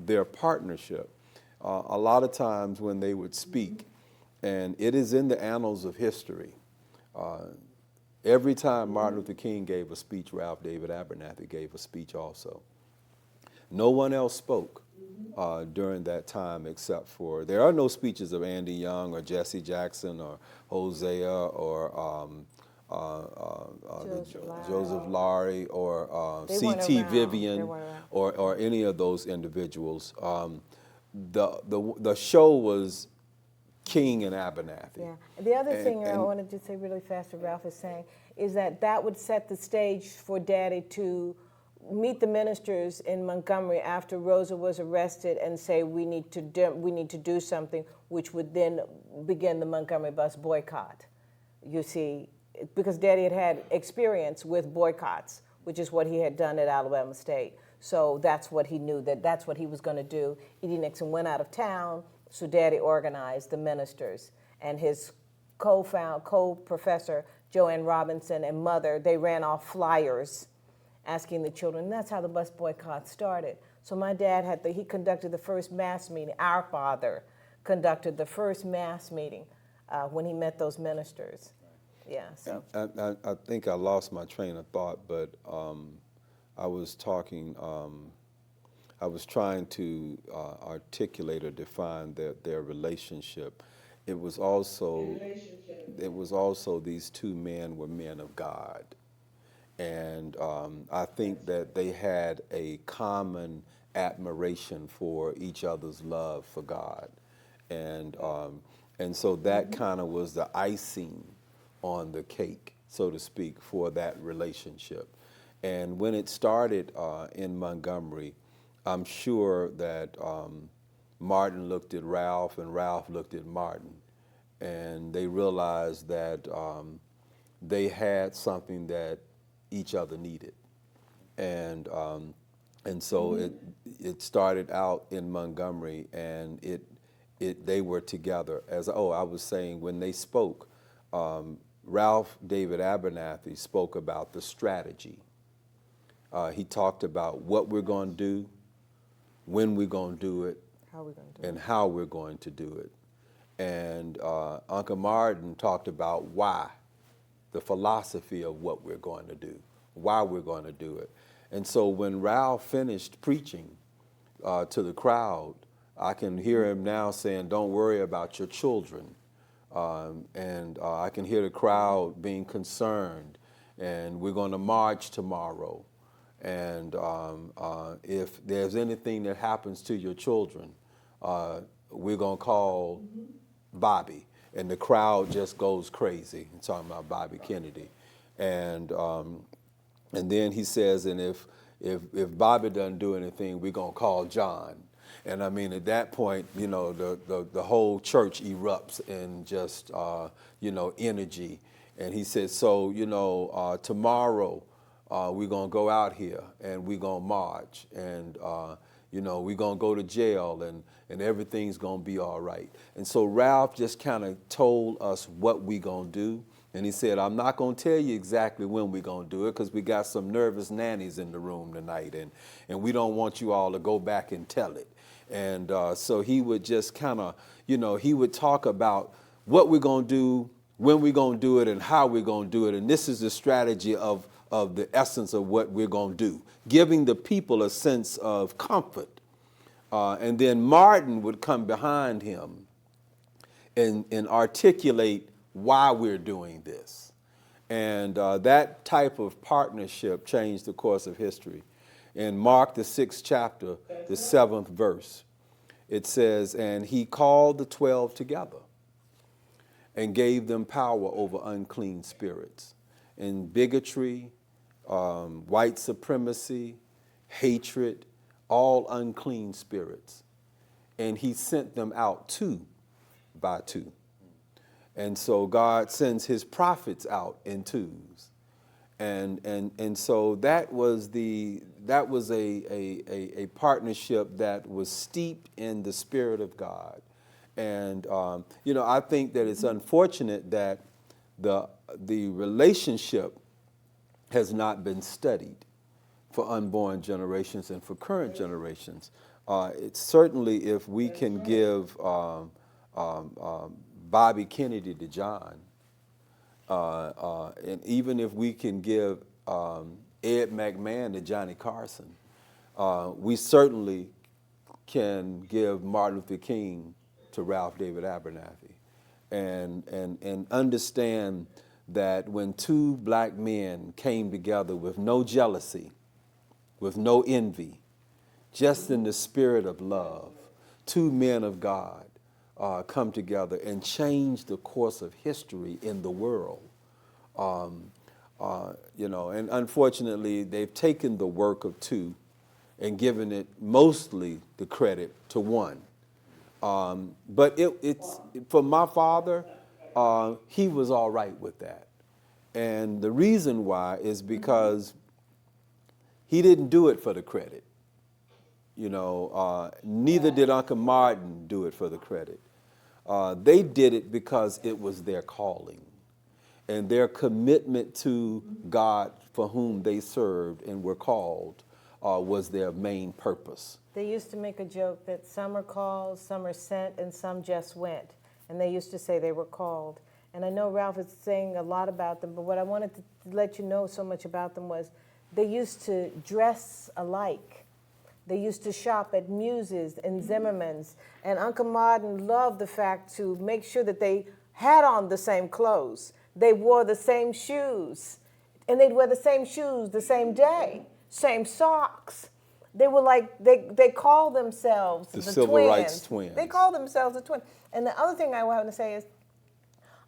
their partnership. A lot of times when they would speak, and it is in the annals of history, every time Martin Luther King gave a speech, Ralph David Abernathy gave a speech also. No one else spoke during that time except for, there are no speeches of Andy Young or Jesse Jackson or Hosea or Joseph Lowry or C.T. Vivian or any of those individuals. The show was King and Abernathy. Yeah. The other thing I wanted to say really fast, what Ralph is saying, is that would set the stage for Daddy to meet the ministers in Montgomery after Rosa was arrested and say we need to do something, which would then begin the Montgomery bus boycott. You see, because Daddy had experience with boycotts, which is what he had done at Alabama State. So that's what he knew, that's what he was going to do. E.D. Nixon went out of town, so Daddy organized the ministers. And his co-professor, Joanne Robinson, and mother, they ran off flyers asking the children. And that's how the bus boycott started. So my dad he conducted the first mass meeting. Our father conducted the first mass meeting when he met those ministers. Yeah. So. I think I lost my train of thought, but I was talking, I was trying to articulate or define their relationship. It was also these two men were men of God. And I think that they had a common admiration for each other's love for God. And so that kind of was the icing on the cake, so to speak, for that relationship. And when it started in Montgomery, I'm sure that Martin looked at Ralph and Ralph looked at Martin, and they realized that they had something that each other needed. And so it started out in Montgomery, and they were together. As I was saying, when they spoke, Ralph David Abernathy spoke about the strategy. He talked about what we're going to do, when we're going to do it, and how we're going to do it. And Uncle Martin talked about why, the philosophy of what we're going to do, why we're going to do it. And so when Ralph finished preaching to the crowd, I can hear him now saying, "Don't worry about your children." And I can hear the crowd being concerned, and we're going to march tomorrow. And if there's anything that happens to your children, we're going to call Bobby. And the crowd just goes crazy. I'm talking about Bobby Kennedy. And then he says, and if Bobby doesn't do anything, we're going to call John. And I mean, at that point, you know, the whole church erupts in just, energy. And he said, so, tomorrow we're going to go out here and we're going to march. And, You know, we're going to go to jail and everything's going to be all right. And so Ralph just kind of told us what we going to do. And he said, I'm not going to tell you exactly when we're going to do it because we got some nervous nannies in the room tonight. And we don't want you all to go back and tell it. And so he would just kind of, you know, he would talk about what we're going to do, when we're going to do it, and how we're going to do it. And this is the strategy of the essence of what we're going to do, giving the people a sense of comfort. And then Martin would come behind him and articulate why we're doing this. And that type of partnership changed the course of history. In Mark, the 6th chapter, the 7th verse, it says, and he called the 12 together and gave them power over unclean spirits. And bigotry, white supremacy, hatred, all unclean spirits. And he sent them out 2 by 2. And so God sends his prophets out in 2s. And so that was a partnership that was steeped in the Spirit of God. And you know, I think that it's unfortunate that the relationship has not been studied for unborn generations and for current generations. It's certainly if we can give Bobby Kennedy to John, and even if we can give Ed McMahon to Johnny Carson, we certainly can give Martin Luther King to Ralph David Abernathy, and understand that when 2 black men came together with no jealousy, with no envy, just in the spirit of love, 2 men of God come together and change the course of history in the world. You know, and unfortunately, they've taken the work of 2 and given it mostly the credit to 1. But it's for my father, he was all right with that. And the reason why is because he didn't do it for the credit. You know, neither did Uncle Martin do it for the credit. They did it because it was their calling and their commitment to God for whom they served and were called was their main purpose. They used to make a joke that some are called, some are sent, and some just went. And they used to say they were called. And I know Ralph is saying a lot about them, but what I wanted to let you know so much about them was they used to dress alike. They used to shop at Muse's and Zimmerman's. And Uncle Martin loved the fact to make sure that they had on the same clothes. They wore the same shoes. And they'd wear the same shoes the same day, same socks. They were like, they call themselves the Civil twins. Rights Twins. They call themselves the twins. And the other thing I want to say is,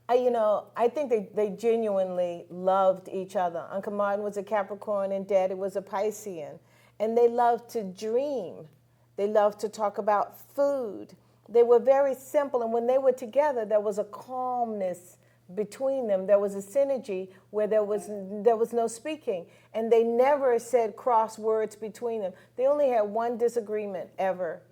I think they genuinely loved each other. Uncle Martin was a Capricorn and Daddy was a Piscean. And they loved to dream. They loved to talk about food. They were very simple. And when they were together, there was a calmness between them. There was a synergy where there was no speaking. And they never said cross words between them. They only had one disagreement ever.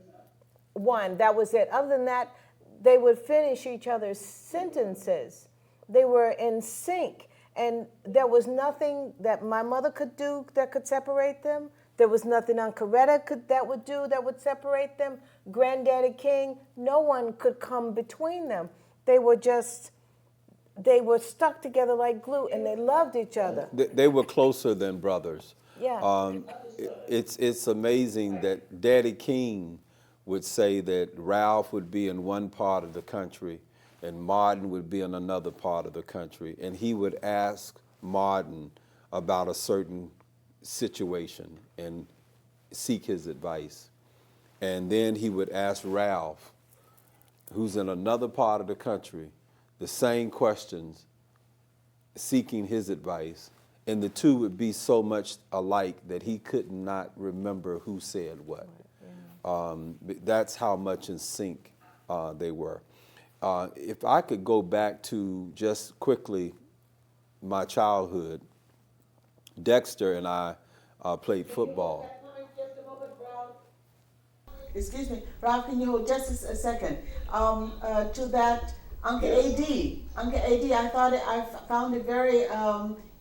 One, that was it. Other than that, they would finish each other's sentences. They were in sync. And there was nothing that my mother could do that could separate them. There was nothing Uncle Coretta that would do that would separate them. Granddaddy King, no one could come between them. They were stuck together like glue, and they loved each other. They were closer than brothers. Yeah. It's amazing that Daddy King would say that Ralph would be in one part of the country and Martin would be in another part of the country. And he would ask Martin about a certain situation and seek his advice. And then he would ask Ralph, who's in another part of the country, the same questions, seeking his advice. And the two would be so much alike that he could not remember who said what. That's how much in sync they were. If I could go back to just quickly my childhood, Dexter and I played football. excuse me, Ralph, can you hold just a second? To that Uncle AD. Uncle AD, I found it very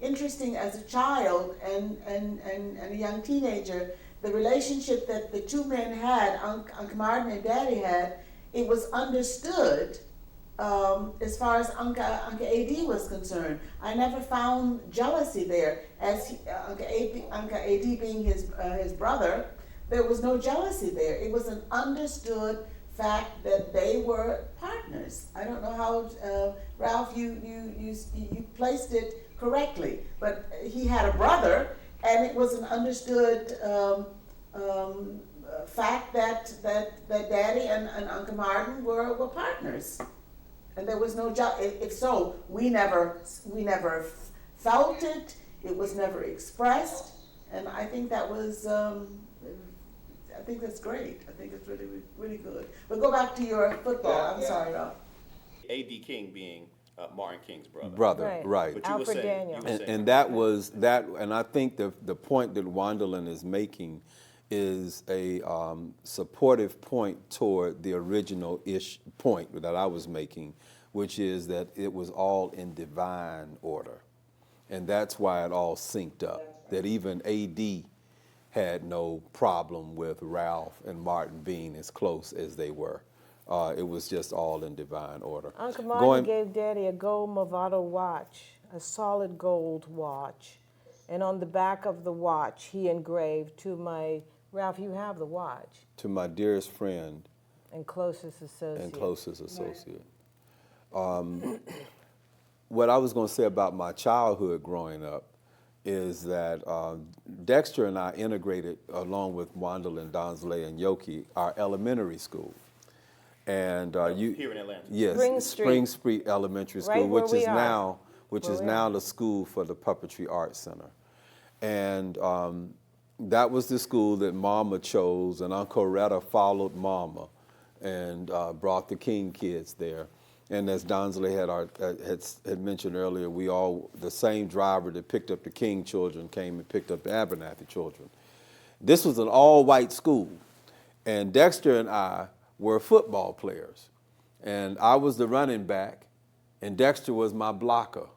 interesting as a child and a young teenager, the relationship that the two men had, Uncle Martin and Daddy had. It was understood as far as Uncle AD was concerned. I never found jealousy there. As Uncle AD being his brother, there was no jealousy there. It was an understood fact that they were partners. I don't know how, Ralph, you placed it correctly, but he had a brother, and it was an understood fact that Daddy and Uncle Martin were partners, and there was no if so, we never felt it. It was never expressed, and I think that was. I think that's great. I think it's really, really good. But go back to your football. I'm sorry, Ralph. A.D. King being Martin King's brother. Brother, right. But you were Alfred saying, Daniel. And that was that, and I think the point that Wandolin is making is a supportive point toward the original-ish point that I was making, which is that it was all in divine order. And that's why it all synced up, that even A.D. had no problem with Ralph and Martin being as close as they were. It was just all in divine order. Uncle Martin gave Daddy a gold Movado watch, a solid gold watch. And on the back of the watch, he engraved to my, Ralph, you have the watch. To my dearest friend. And closest associate. And closest associate. What I was going to say about my childhood growing up is that Dexter and I integrated, along with Wandolin, Donsley, and Yoki, our elementary school. And here in Atlanta. Yes, Spring Street Elementary School, Right which is now the school for the Puppetry Arts Center. And that was the school that Mama chose, and Uncle Retta followed Mama and brought the King kids there. And as Donsley had mentioned earlier, the same driver that picked up the King children came and picked up the Abernathy children. This was an all-white school, and Dexter and I were football players. And I was the running back, and Dexter was my blocker.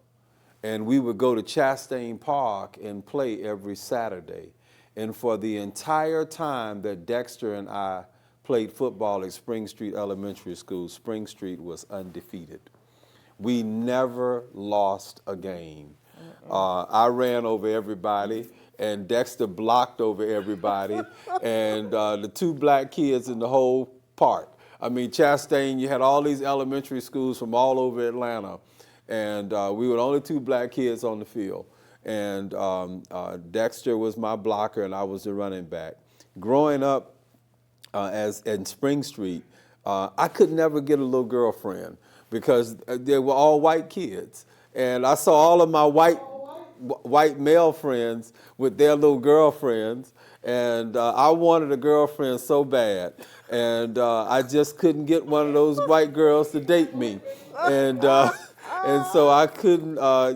And we would go to Chastain Park and play every Saturday. And for the entire time that Dexter and I played football at Spring Street Elementary School, Spring Street was undefeated. We never lost a game. I ran over everybody, and Dexter blocked over everybody, and the two black kids in the whole park. I mean, Chastain, you had all these elementary schools from all over Atlanta, and we were the only two black kids on the field. And Dexter was my blocker, and I was the running back. Growing up, as in Spring Street, I could never get a little girlfriend because they were all white kids. And I saw all of my white male friends with their little girlfriends, and I wanted a girlfriend so bad. And I just couldn't get one of those white girls to date me. And so I couldn't, I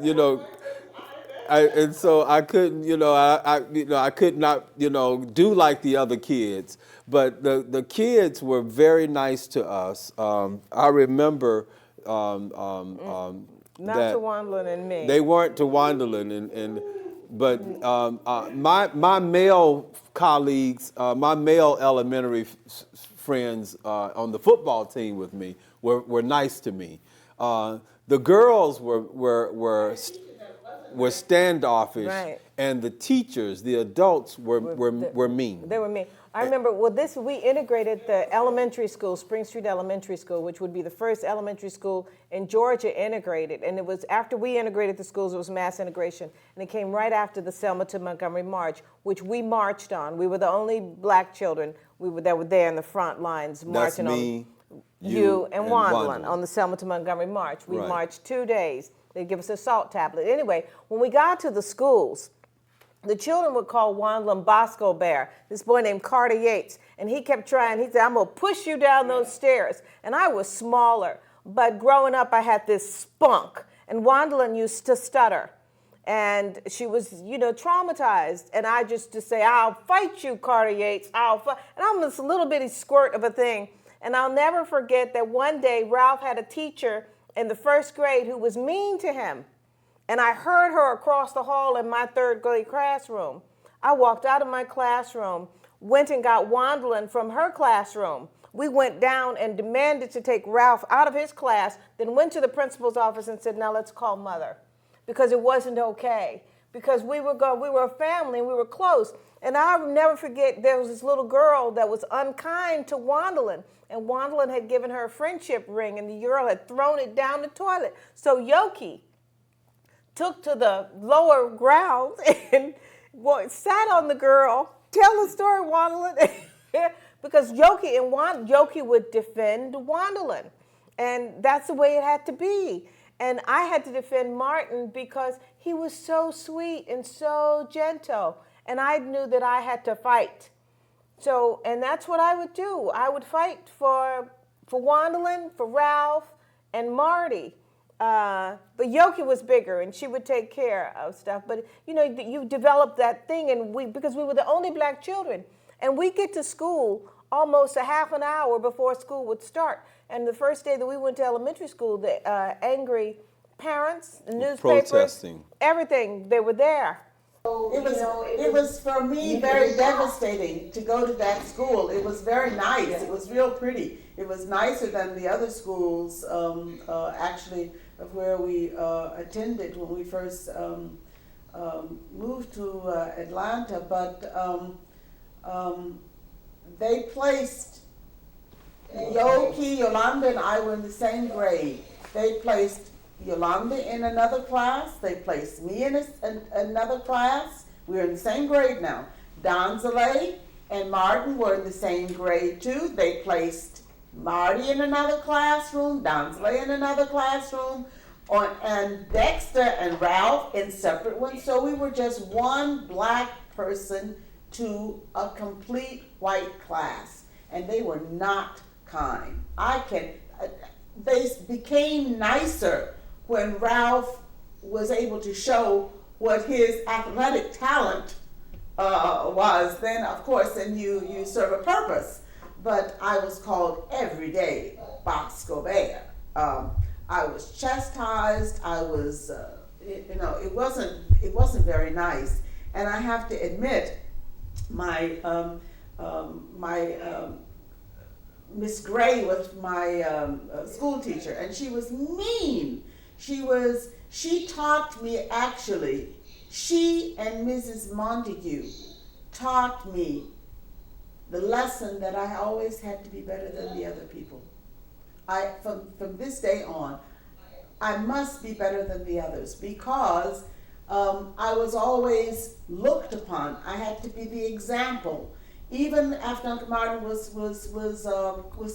could not, do like the other kids. But the kids were very nice to us. I remember not that to Wandolin and me. They weren't to Wandolin, but my male colleagues, my male elementary friends on the football team with me were nice to me. The girls were standoffish, right. And the teachers, the adults, were mean. They were mean. I remember, we integrated the elementary school, Spring Street Elementary School, which would be the first elementary school in Georgia integrated. And it was after we integrated the schools, it was mass integration. And it came right after the Selma to Montgomery March, which we marched on. We were the only black children that were there in the front lines marching That's me, on you and Wandolin on the Selma to Montgomery March. We Right. marched 2 days. They'd give us a salt tablet. Anyway, when we got to the schools, the children would call Wandolin Bosco Bear, this boy named Carter Yates. And he kept trying. He said, I'm going to push you down those stairs. And I was smaller. But growing up, I had this spunk. And Wandolin used to stutter. And she was, traumatized. And I just to say, I'll fight you, Carter Yates. I'll fight. And I'm this little bitty squirt of a thing. And I'll never forget that one day Ralph had a teacher in the first grade who was mean to him. And I heard her across the hall in my third grade classroom. I walked out of my classroom, went and got Wandlin from her classroom. We went down and demanded to take Ralph out of his class, then went to the principal's office and said, now let's call mother. Because it wasn't okay. Because we were a family and we were close. And I'll never forget, there was this little girl that was unkind to Wandlin. And Wandlin had given her a friendship ring, and the girl had thrown it down the toilet. So Yoki took to the lower grounds and sat on the girl. Tell the story, Wandlin. Because Yoki would defend Wandlin. And that's the way it had to be. And I had to defend Martin because he was so sweet and so gentle. And I knew that I had to fight. So, and that's what I would do. I would fight for Wandlin, for Ralph, and Marty. But Yoki was bigger, and she would take care of stuff. But, you develop that thing, and because we were the only black children. And we get to school almost a half an hour before school would start. And the first day that we went to elementary school, the angry parents, the newspapers, protesting, everything, they were there. It was for me very devastating to go to that school. It was very nice. It was real pretty. It was nicer than the other schools, actually, of where we attended when we first moved to Atlanta. But they placed Yoki, Yolanda, and I were in the same grade. They placed Yolanda in another class. They placed me in another class. We were in the same grade now. Donzelay and Martin were in the same grade too. They placed Marty in another classroom, Donzelay in another classroom, and Dexter and Ralph in separate ones. So we were just one black person to a complete white class, and they were not kind. They became nicer when Ralph was able to show what his athletic talent was. Then, of course, then you serve a purpose. But I was called every day Bosco Bear. I was chastised. I was, it wasn't very nice. And I have to admit, my Miss Gray was my school teacher, and she was mean. She taught me, actually, she and Mrs. Montague taught me the lesson that I always had to be better than the other people. From this day on, I must be better than the others, because I was always looked upon. I had to be the example. Even after Uncle Martin was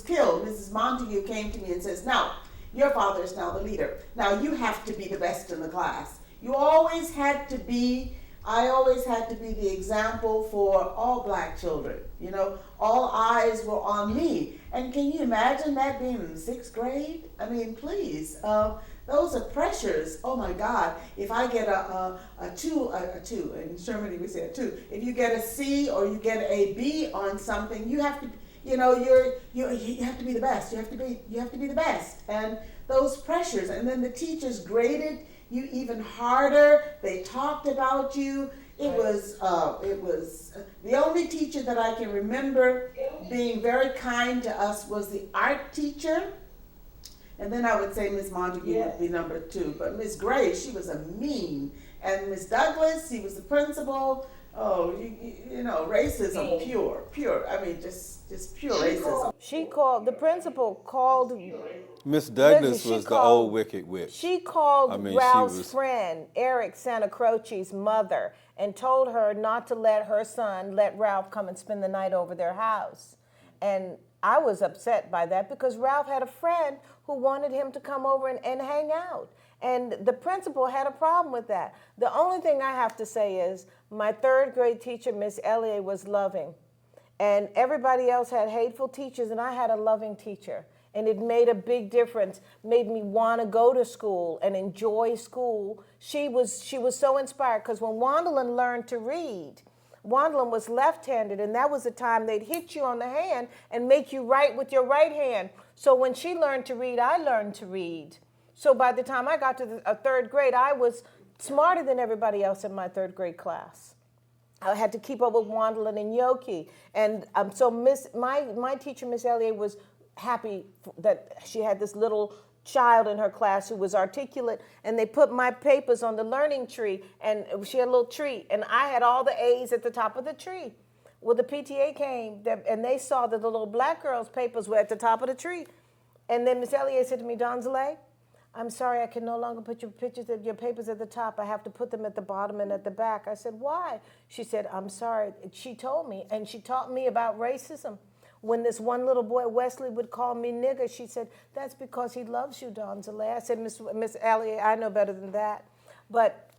killed, Mrs. Montague came to me and says, "Now, your father is now the leader. Now you have to be the best in the class." I always had to be the example for all black children. All eyes were on me. And can you imagine that being in 6th grade? I mean, please. Those are pressures. Oh my God! If I get a two, in Germany we say a 2. If you get a C or you get a B on something, you have to, you have to be the best. You have to be the best. And those pressures, and then the teachers graded you even harder. They talked about you. It was the only teacher that I can remember being very kind to us was the art teacher. And then I would say Miss Montague would be number 2. But Miss Gray, she was a mean. And Miss Douglas, he was the principal. Oh, racism, pure. I mean, just pure racism. The principal called. Miss Douglas was the old wicked witch. She called Ralph's friend, Eric Santa Croce's mother, and told her not to let Ralph come and spend the night over their house. And I was upset by that because Ralph had a friend who wanted him to come over and hang out. And the principal had a problem with that. The only thing I have to say is my 3rd grade teacher, Miss Elliott, was loving. And everybody else had hateful teachers, and I had a loving teacher. And it made a big difference, made me want to go to school and enjoy school. She was so inspired, because when Wandolin learned to read, Wandolin was left-handed, and that was the time they'd hit you on the hand and make you write with your right hand. So when she learned to read, I learned to read. So by the time I got to the third grade, I was smarter than everybody else in my third grade class. I had to keep up with Wandolin and Yoki. And so my teacher, Miss Elliott, was happy that she had this little child in her class who was articulate, and they put my papers on the learning tree, and she had a little tree, and I had all the A's at the top of the tree. Well, the PTA came, and they saw that the little black girl's papers were at the top of the tree. And then Miss Elliott said to me, Donzelay, I'm sorry, I can no longer put your papers at the top. I have to put them at the bottom and at the back. I said, why? She said, I'm sorry. She told me, and she taught me about racism. When this one little boy, Wesley, would call me nigger, she said, that's because he loves you, Donzelay. I said, Miss Elliott, I know better than that. But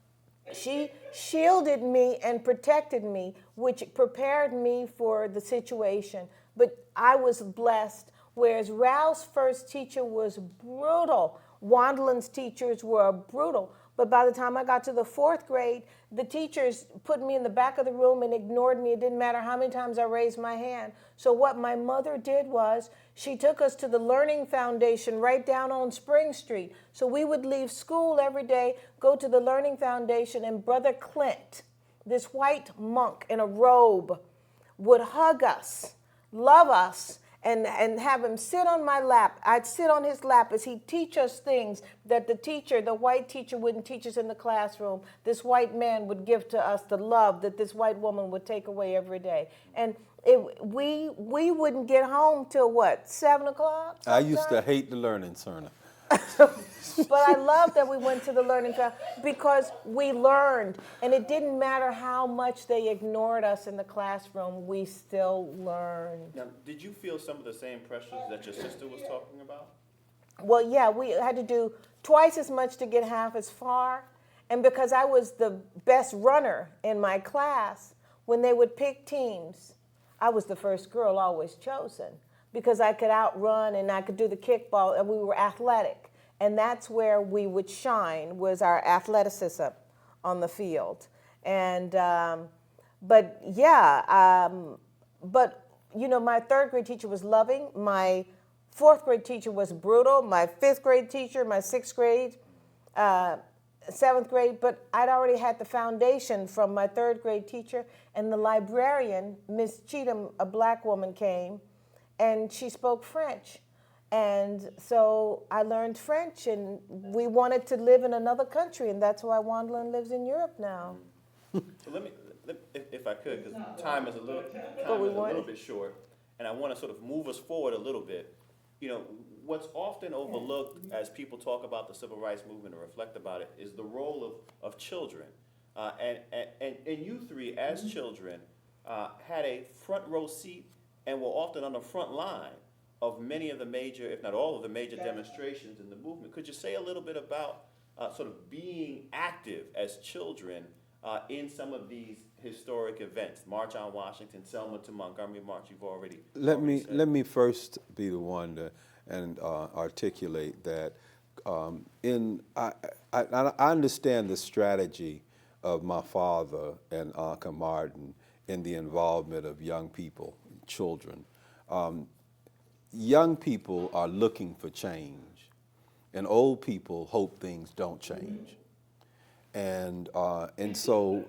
she shielded me and protected me, which prepared me for the situation. But I was blessed, whereas Ralph's first teacher was brutal. Wandolin's teachers were brutal. But by the time I got to the fourth grade, the teachers put me in the back of the room and ignored me. It didn't matter how many times I raised my hand. So what my mother did was she took us to the Learning Foundation right down on Spring Street. So we would leave school every day, go to the Learning Foundation, and Brother Clint, this white monk in a robe, would hug us, love us, and have him sit on my lap. I'd sit on his lap as he'd teach us things that the white teacher wouldn't teach us in the classroom. This white man would give to us the love that this white woman would take away every day. And we wouldn't get home till what, 7 o'clock? I used to hate the learning center. But I love that we went to the learning center because we learned, and it didn't matter how much they ignored us in the classroom, we still learned. Now, did you feel some of the same pressures that your sister was talking about? Well, yeah, we had to do twice as much to get half as far. And because I was the best runner in my class, when they would pick teams, I was the first girl always chosen because I could outrun and I could do the kickball, and we were athletic. And that's where we would shine, was our athleticism on the field. And, but you know, my third grade teacher was loving. My fourth grade teacher was brutal. My fifth grade teacher, my sixth grade, seventh grade, but I'd already had the foundation from my third grade teacher. And the librarian, Miss Cheatham, a black woman, came, and she spoke French. And so I learned French, and we wanted to live in another country, and that's why Wandolin lives in Europe now. So let me if I could, because time is a little bit short, and I want to sort of move us forward a little bit. You know, what's often overlooked as people talk about the civil rights movement or reflect about it is the role of children. And you three, as children, had a front row seat and were often on the front line of many of the major, if not all of the major demonstrations in the movement. Could you say a little bit about sort of being active as children in some of these historic events? March on Washington, Selma to Montgomery March, you've already said. Let me first be the one to articulate that. I understand the strategy of my father and Uncle Martin in the involvement of young people, children. Young people are looking for change, and old people hope things don't change. And so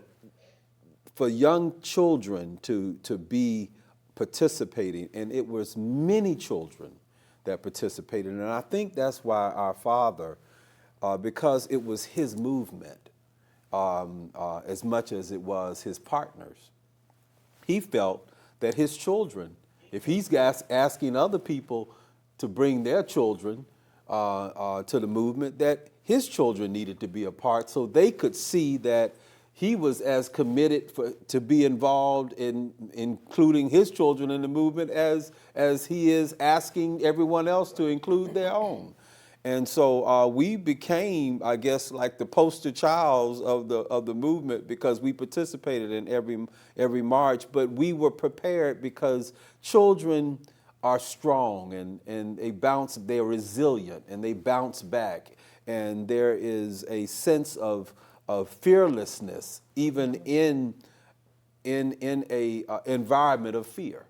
for young children to be participating, and it was many children that participated, and I think that's why our father, because it was his movement as much as it was his partners, he felt that his children, if he's asking other people to bring their children to the movement, that his children needed to be a part so they could see that he was as committed to be involved in including his children in the movement as he is asking everyone else to include their own. And so we became, I guess, like the poster childs of the movement because we participated in every march. But we were prepared because children are strong and they're resilient and they bounce back. And there is a sense of fearlessness even in a environment of fear.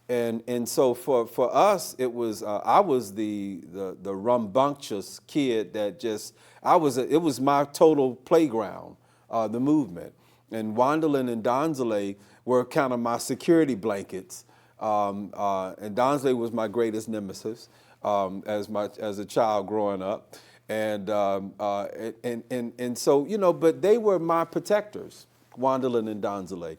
And so for us, it was I was the rambunctious kid that it was my total playground, the movement. And Wandolin and Donnelly were kind of my security blankets. And Donnelly was my greatest nemesis as a child growing up. And so, but they were my protectors, Wandolin and Donnelly.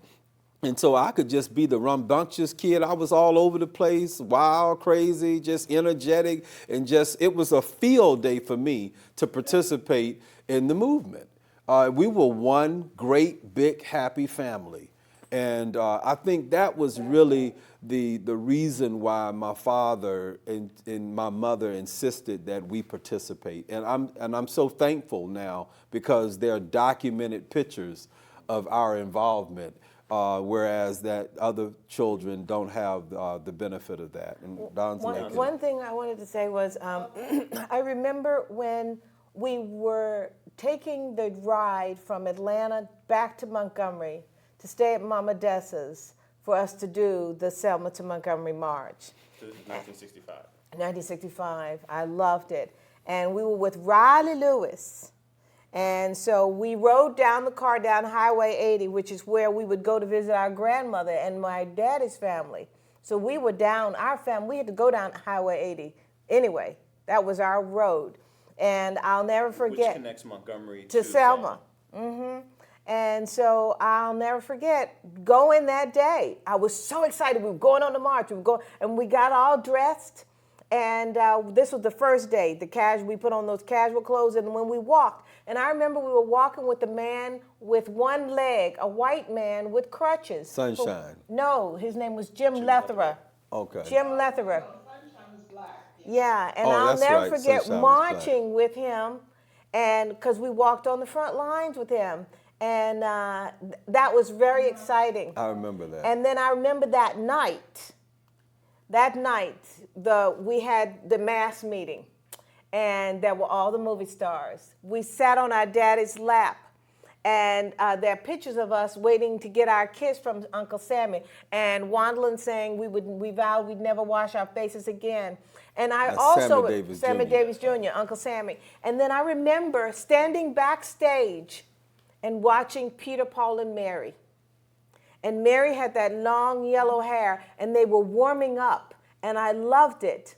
And so I could just be the rambunctious kid. I was all over the place, wild, crazy, just energetic, and it was a field day for me to participate in the movement. We were one great, big, happy family. And I think that was really the reason why my father and my mother insisted that we participate. And I'm so thankful now because there are documented pictures of our involvement. Whereas that other children don't have the benefit of that. And one thing I wanted to say was, I remember when we were taking the ride from Atlanta back to Montgomery to stay at Mama Dessa's for us to do the Selma to Montgomery March. 1965. 1965. I loved it. And we were with Riley Lewis. And so we rode down the car down Highway 80, which is where we would go to visit our grandmother and my daddy's family. So we were down, our family, we had to go down Highway 80. Anyway, that was our road. And I'll never forget. Which connects Montgomery to Selma. Mm-hmm. And so I'll never forget going that day. I was so excited. We were going on the march. And we got all dressed. And this was the first day. We put on those casual clothes, and when we walked, and I remember we were walking with a man with one leg, a white man with crutches. Sunshine. No, his name was Jim Letherer. Okay. Jim Letherer. Sunshine is black. Yeah, and Oh, I'll that's never right. forget Sunshine was marching with him, and because we walked on the front lines with him, and that was very exciting. I remember that. And then I remember that night. We had the mass meeting, and there were all the movie stars. We sat on our daddy's lap, and there are pictures of us waiting to get our kiss from Uncle Sammy, and Wandolin saying we vowed we'd never wash our faces again. And That's Sammy Davis Jr., Uncle Sammy. And then I remember standing backstage and watching Peter, Paul, and Mary. And Mary had that long yellow hair, and they were warming up, and I loved it.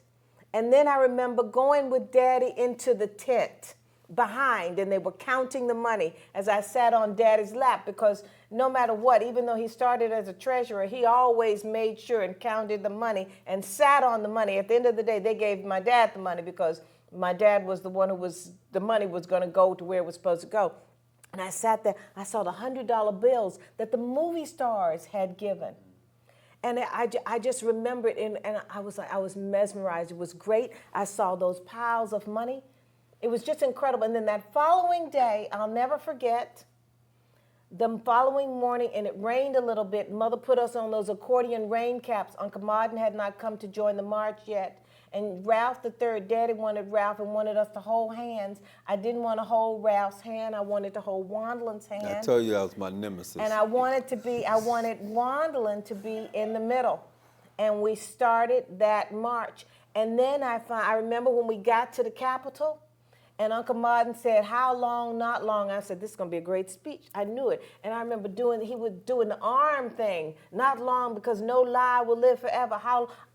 And then I remember going with Daddy into the tent behind, and they were counting the money as I sat on Daddy's lap, because no matter what, even though he started as a treasurer, he always made sure and counted the money and sat on the money. At the end of the day, they gave my dad the money because my dad was the one the money was going to go to where it was supposed to go. And I sat there, I saw the $100 bills that the movie stars had given. And I just remember it, and I was mesmerized. It was great. I saw those piles of money. It was just incredible. And then that following day, I'll never forget, the following morning, and it rained a little bit. Mother put us on those accordion rain caps. Uncle Martin had not come to join the march yet. And Ralph III, Daddy wanted Ralph and wanted us to hold hands. I didn't want to hold Ralph's hand. I wanted to hold Wandolin's hand. I told you that was my nemesis. And I wanted Wandolin to be in the middle. And we started that march. And then I remember when we got to the Capitol, and Uncle Martin said, "How long, not long?" I said, "This is going to be a great speech." I knew it. And I remember he was doing the arm thing, "Not long, because no lie will live forever."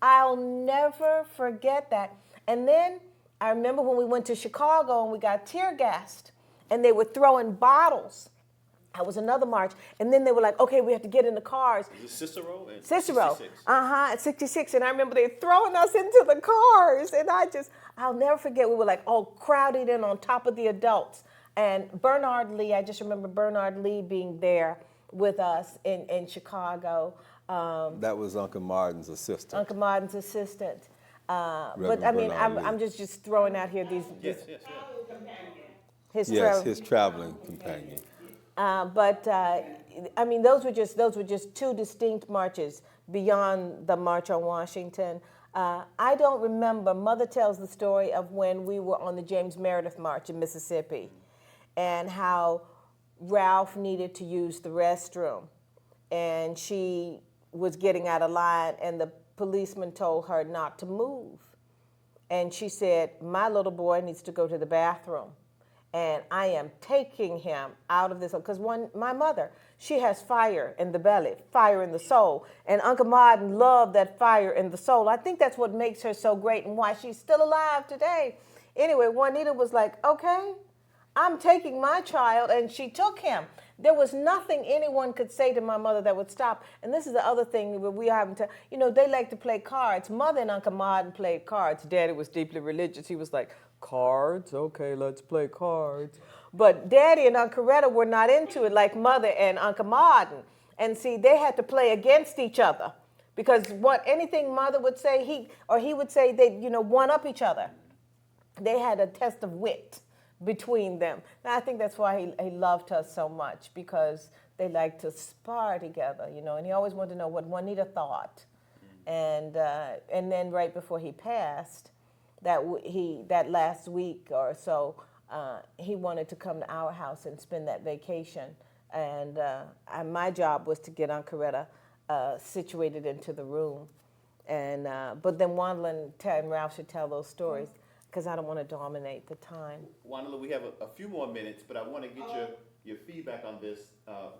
I'll never forget that. And then I remember when we went to Chicago and we got tear gassed, and they were throwing bottles. That was another march. And then they were like, "Okay, we have to get in the cars." Is it Cicero? Cicero. At 66. And I remember they throwing us into the cars. And I'll never forget, we were like all crowded in on top of the adults. And Bernard Lee, I just remember Bernard Lee being there with us in Chicago. That was Uncle Martin's assistant. Uncle Martin's assistant. But Reverend I mean, Bernard Lee. I'm just throwing out here these Yes. His traveling companion. I mean, those were just two distinct marches beyond the March on Washington. I don't remember. Mother tells the story of when we were on the James Meredith March in Mississippi and how Ralph needed to use the restroom. And she was getting out of line, and the policeman told her not to move. And she said, my little boy needs to go to the bathroom, and I am taking him out of this. Because my mother, she has fire in the belly, fire in the soul. And Uncle Martin loved that fire in the soul. I think that's what makes her so great and why she's still alive today. Anyway, Juanita was like, okay, I'm taking my child, and she took him. There was nothing anyone could say to my mother that would stop. And this is the other thing that we haven't, they like to play cards. Mother and Uncle Martin played cards. Daddy was deeply religious. He was like, cards? Okay, let's play cards. But Daddy and Uncle Retta were not into it like Mother and Uncle Martin. And see, they had to play against each other because anything Mother would say, he would say, they'd, one up each other. They had a test of wit between them. And I think that's why he loved us so much, because they liked to spar together, and he always wanted to know what Juanita thought. And then right before he passed, that last week or so, he wanted to come to our house and spend that vacation. And my job was to get Aunt Coretta situated into the room. And but then Wandlin and Ralph should tell those stories, because I don't want to dominate the time. Wandla, we have a few more minutes, but I want to get your feedback on this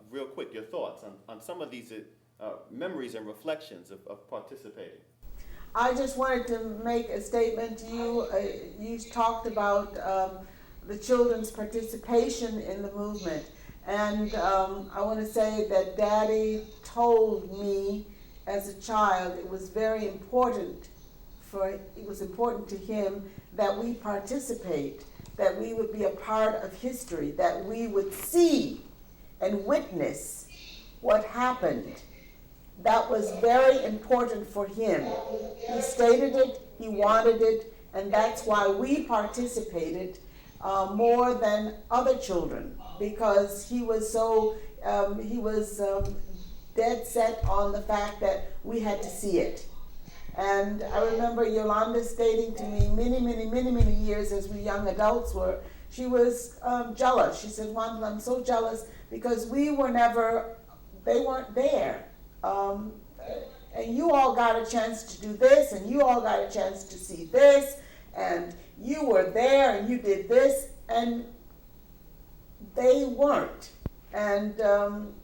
real quick, your thoughts on some of these memories and reflections of participating. I just wanted to make a statement. You talked about the children's participation in the movement, and I want to say that Daddy told me as a child it was very important to him that we participate, that we would be a part of history, that we would see and witness what happened. That was very important for him. He stated it, he wanted it, and that's why we participated more than other children, because he was so, dead set on the fact that we had to see it. And I remember Yolanda stating to me many years as we young adults were, she was jealous. She said, Wanda, I'm so jealous because they weren't there. And you all got a chance to do this, and you all got a chance to see this, and you were there and you did this, and they weren't. And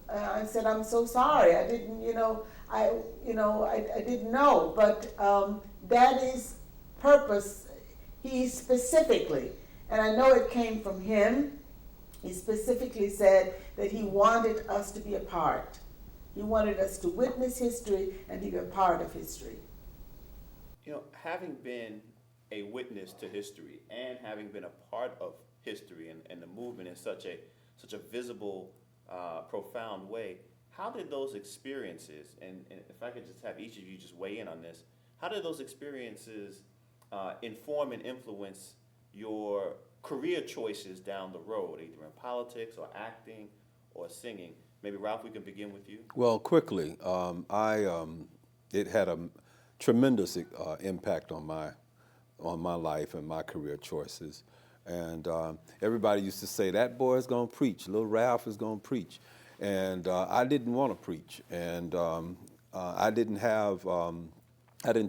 I said, I'm so sorry. I didn't, I didn't know, but Daddy's purpose, he specifically, and I know it came from him, he specifically said that he wanted us to be a part. He wanted us to witness history and to be a part of history. Having been a witness to history and having been a part of history and the movement in such a visible, profound way, how did those experiences, and if I could just have each of you just weigh in on this, how did those experiences inform and influence your career choices down the road, either in politics or acting or singing? Maybe Ralph, we can begin with you. Well, quickly, it had a tremendous impact on my life and my career choices. And everybody used to say, that boy's gonna preach, little Ralph is gonna preach. And I didn't want to preach, and I didn't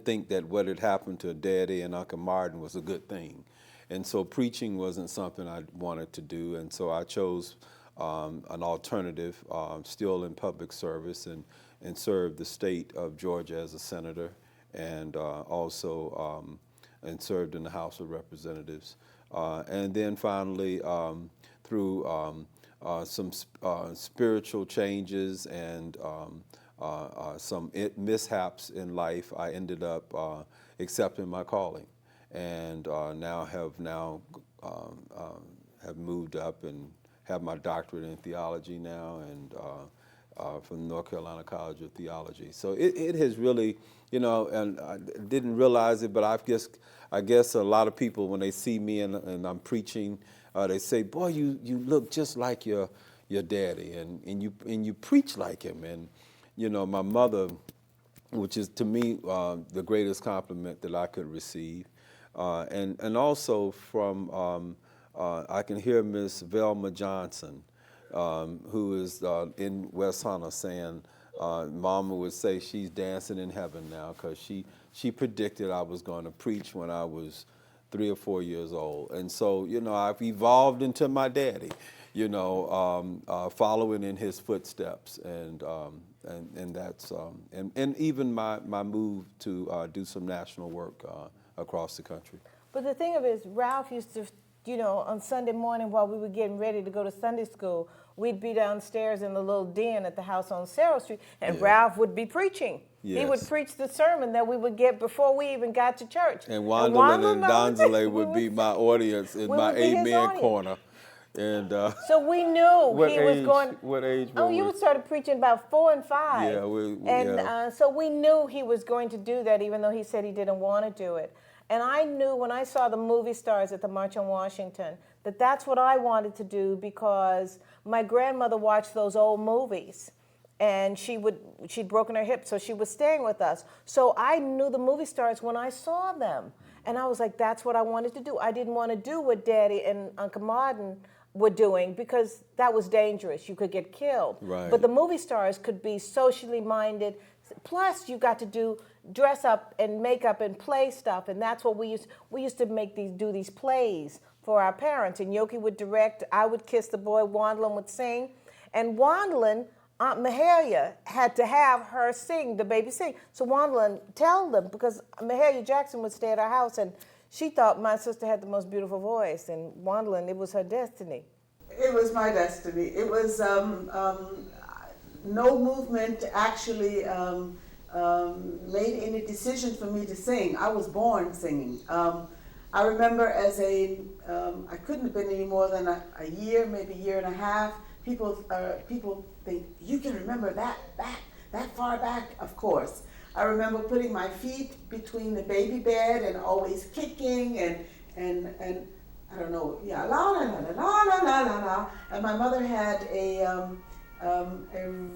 think that what had happened to Daddy and Uncle Martin was a good thing. And so preaching wasn't something I wanted to do, and so I chose an alternative, still in public service, and served the state of Georgia as a senator, and also and served in the House of Representatives. And then finally, through some spiritual changes and some mishaps in life, I ended up accepting my calling, and have moved up and have my doctorate in theology now, and from North Carolina College of Theology. So it has really, and I didn't realize it, but I guess a lot of people, when they see me and I'm preaching, they say, boy, you look just like your daddy, and you preach like him. And my mother which is to me the greatest compliment that I could receive. And also from, I can hear Miss Velma Johnson, who is in West Hunter, saying, Mama would say she's dancing in heaven now, because she predicted I was going to preach when I was 3 or 4 years old. And so, you know, I've evolved into my daddy, you know, following in his footsteps. And that's, and even my move to do some national work across the country. But the thing of it is, Ralph used to, you know, on Sunday morning while we were getting ready to go to Sunday school, we'd be downstairs in the little den at the house on Sarah Street, and Ralph would be preaching. Yes. He would preach the sermon that we would get before we even got to church. And Wandlin and Donnelly would be my audience in my would be his amen audience. corner. And So we knew what he age, was going. What age Oh, were we? you started preaching about 4 and 5. Yeah, So we knew he was going to do that, even though he said he didn't want to do it. And I knew when I saw the movie stars at the March on Washington that that's what I wanted to do, because my grandmother watched those old movies, and she'd broken her hip, so she was staying with us. So I knew the movie stars when I saw them, and I was like, that's what I wanted to do. I didn't want to do what Daddy and Uncle Martin were doing, because that was dangerous. You could get killed. Right. But the movie stars could be socially minded. Plus, you got to dress up and make up and play stuff, and that's what we used to do these plays for our parents. And Yoki would direct. I would kiss the boy. Wandlin would sing, and Wandlin, Aunt Mahalia had to have her sing, the baby sing. So Wandlin tell them, because Mahalia Jackson would stay at our house, and she thought my sister had the most beautiful voice, and Wandlin, it was her destiny. It was my destiny. It was no movement actually made any decision for me to sing. I was born singing. I remember as I couldn't have been any more than a year, maybe a year and a half. People think, you can remember that far back? Of course. I remember putting my feet between the baby bed and always kicking and I don't know, yeah, la la la la la la la la. And my mother had a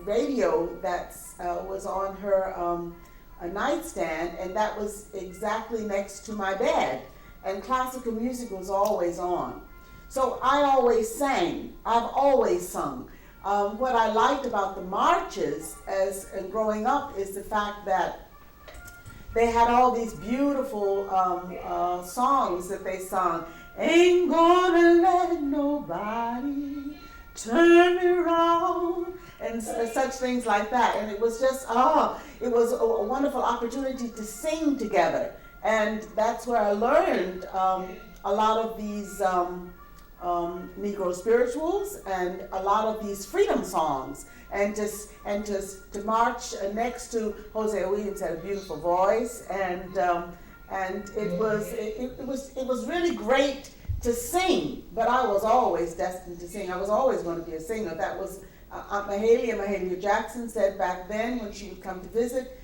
radio that was on her a nightstand, and that was exactly next to my bed. And classical music was always on. So I always sang. I've always sung. What I liked about the marches and growing up is the fact that they had all these beautiful songs that they sung. Ain't gonna let nobody turn me around, and such things like that. And it was just, it was a wonderful opportunity to sing together. And that's where I learned a lot of these Negro spirituals and a lot of these freedom songs. And to march next to Hosea Williams, had a beautiful voice, and it was really great to sing. But I was always destined to sing. I was always going to be a singer. That was Aunt Mahalia Jackson said back then when she would come to visit.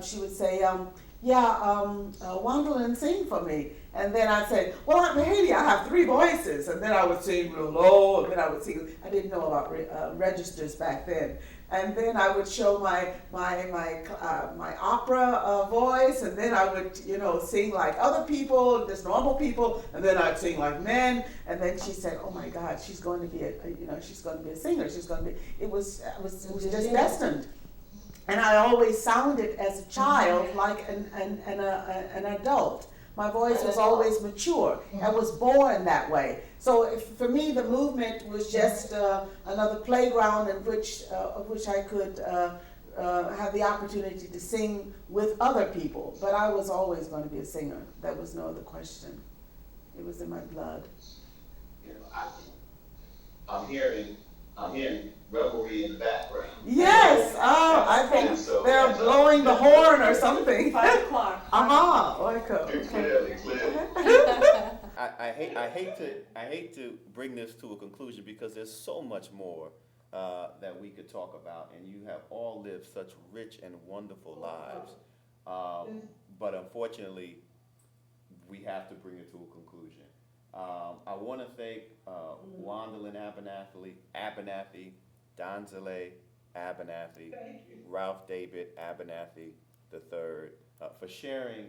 She would say, Wandlin, sing for me. And then I'd say, well, Aunt Mahalia, I have 3 voices. And then I would sing real low, and then I would sing. I didn't know about registers back then. And then I would show my opera voice, and then I would, sing like other people, just normal people, and then I'd sing like men. And then she said, "Oh my God, she's going to be she's going to be a singer. She's going to be." It was just destined. And I always sounded as a child like an adult. My voice was always mature. I was born that way. So for me, the movement was just another playground in which I could have the opportunity to sing with other people. But I was always going to be a singer. There was no other question. It was in my blood. I'm hearing revelry in the background. Yes. I think they're blowing the horn or something. 5 o'clock. Clearly. I hate to bring this to a conclusion, because there's so much more that we could talk about, and you have all lived such rich and wonderful lives. But unfortunately, we have to bring it to a conclusion. I want to thank Wandlin Abernathy, Donzele Abernathy, Ralph David Abernathy III, for sharing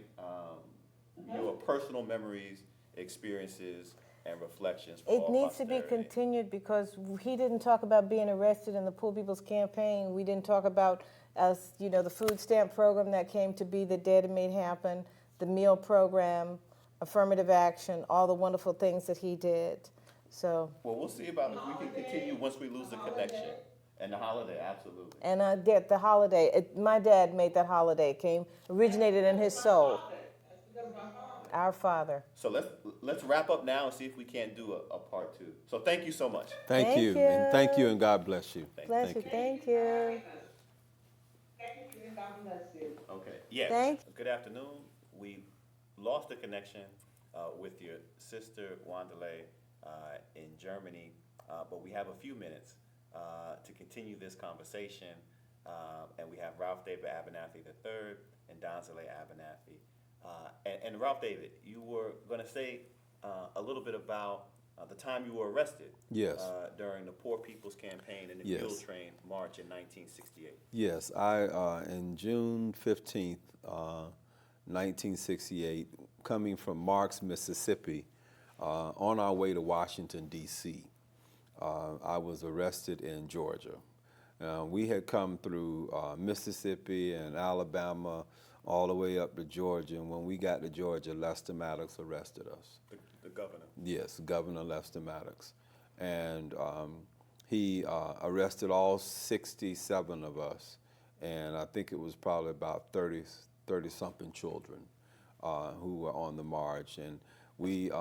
your personal memories, experiences, and reflections for It all needs to be posterity. continued because he didn't talk about being arrested in the Poor People's Campaign. We didn't talk about us, the food stamp program that came to be that Daddy made happen, the meal program, affirmative action, all the wonderful things that he did. So, Well, we'll see about if we can continue once we lose the connection. And the holiday, absolutely. and the holiday, my dad made that holiday, originated in his soul. Our Father. So let's wrap up now and see if we can't do a part 2. So thank you so much. Thank Thank you. And thank you, you. and God bless you. Bless you. Thank you. Okay. Yes. Good afternoon. We lost the connection with your sister Donnelly in Germany, but we have a few minutes to continue this conversation, and we have Ralph David Abernathy III and Donnelly Abernathy. And Ralph David, you were going to say a little bit about the time you were arrested. Yes. During the Poor People's Campaign and the Yes. Mule Train March in 1968. Yes, in June 15th, 1968, coming from Marks, Mississippi, on our way to Washington, D.C., I was arrested in Georgia. We had come through Mississippi and Alabama all the way up to Georgia, and when we got to Georgia, Lester Maddox arrested us. The governor. Yes, Governor Lester Maddox. And he arrested all 67 of us, and I think it was probably about 30-something children who were on the march. And we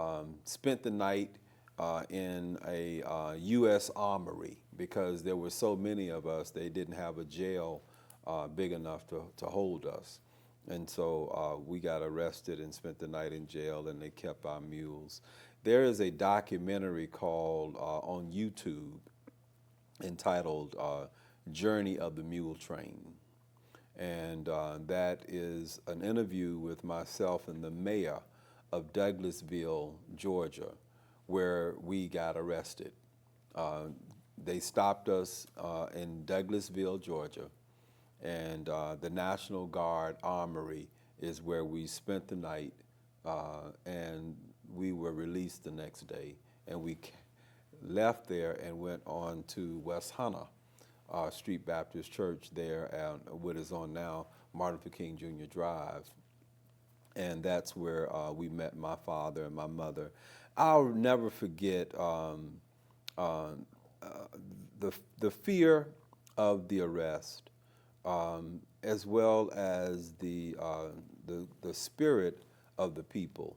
spent the night in a U.S. armory because there were so many of us, they didn't have a jail big enough to hold us. And so we got arrested and spent the night in jail, and they kept our mules. There is a documentary called on YouTube entitled Journey of the Mule Train. And that is an interview with myself and the mayor of Douglasville, Georgia, where we got arrested. They stopped us in Douglasville, Georgia, and the National Guard Armory is where we spent the night, and we were released the next day. And we left there and went on to West Hunter Street Baptist Church there at what is on now Martin Luther King Jr. Drive. And that's where we met my father and my mother. I'll never forget the fear of the arrest, as well as the spirit of the people.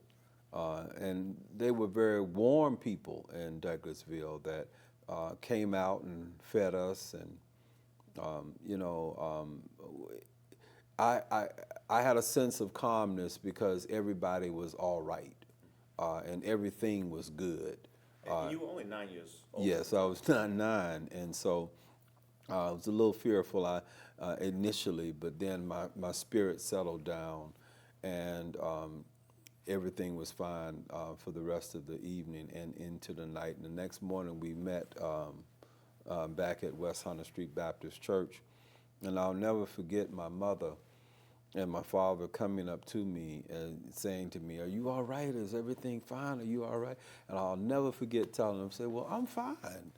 And they were very warm people in Douglasville that came out and fed us, and I had a sense of calmness because everybody was all right, and everything was good. And you were only 9 years old. Yes, I was 9, and so I was a little fearful initially, but then my spirit settled down, and everything was fine for the rest of the evening and into the night. And the next morning we met back at West Hunter Street Baptist Church, and I'll never forget my mother and my father coming up to me and saying to me, "Are you all right? Is everything fine? Are you all right?" And I'll never forget telling them, say, "Well, I'm fine.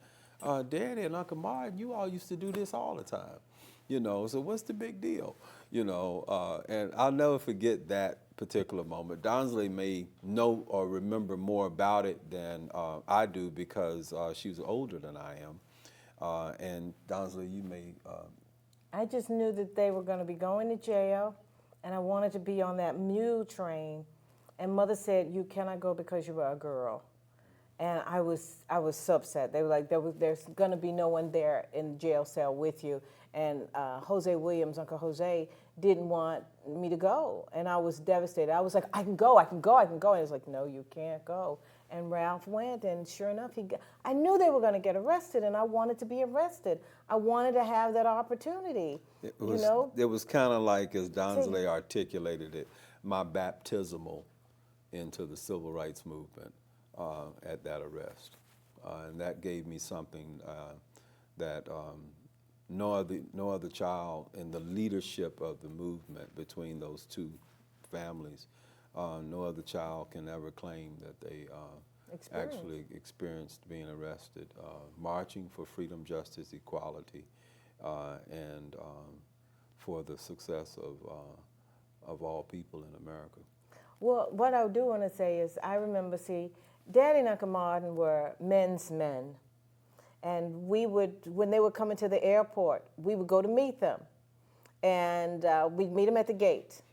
Daddy and Uncle Martin, you all used to do this all the time. So what's the big deal?" And I'll never forget that particular moment. Donnelly may know or remember more about it than I do because she was older than I am. And Donnelly, you may... I just knew that they were going to be going to jail, and I wanted to be on that mule train. And Mother said, "You cannot go because you are a girl." And I was so upset. They were like, there's going to be no one there in the jail cell with you. And Jose Williams, Uncle Jose, didn't want me to go. And I was devastated. I was like, I can go. And he was like, "No, you can't go." And Ralph went, and sure enough, I knew they were going to get arrested, and I wanted to be arrested. I wanted to have that opportunity, It was kind of like, as Donnelly articulated it, my baptismal into the civil rights movement at that arrest. And that gave me something that no other child in the leadership of the movement between those two families, no other child can ever claim that they actually experienced being arrested, marching for freedom, justice, equality, and for the success of all people in America. Well, what I do want to say is I remember, Daddy and Uncle Martin were men's men. And we would, when they were coming to the airport, we would go to meet them. And we'd meet them at the gate.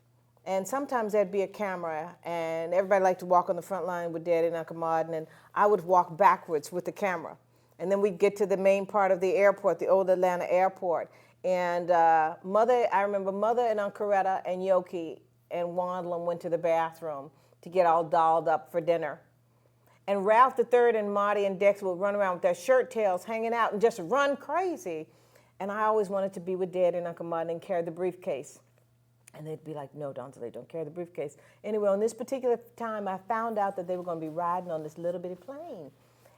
And sometimes there'd be a camera, and everybody liked to walk on the front line with Daddy and Uncle Martin, and I would walk backwards with the camera. And then we'd get to the main part of the airport, the old Atlanta airport. And I remember Mother and Aunt Coretta and Yoki and Wandlin went to the bathroom to get all dolled up for dinner. And Ralph III and Marty and Dex would run around with their shirt tails hanging out and just run crazy. And I always wanted to be with Daddy and Uncle Martin and carry the briefcase. And they'd be like, no, Donnelly, don't carry the briefcase. Anyway, on this particular time, I found out that they were going to be riding on this little bitty plane.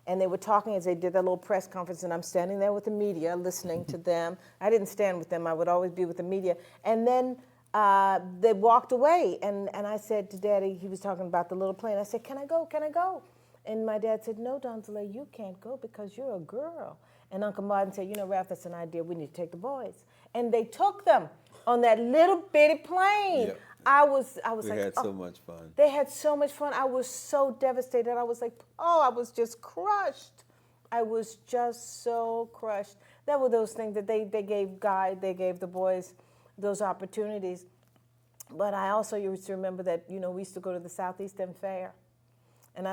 And they were talking as they did their little press conference, and I'm standing there with the media listening to them. I didn't stand with them. I would always be with the media. And then they walked away, and I said to Daddy, he was talking about the little plane. I said, can I go? Can I go? And my dad said, no, Donnelly, you can't go because you're a girl. And Uncle Martin said, you know, Ralph, that's an idea. We need to take the boys. And they took them on that little bitty plane. Yep. I was We like, had so much fun. They had so much fun. I was so devastated. I was like, I was just crushed. I was just so crushed. That were those things that they gave the boys those opportunities. But I also used to remember that, we used to go to the Southeastern Fair. And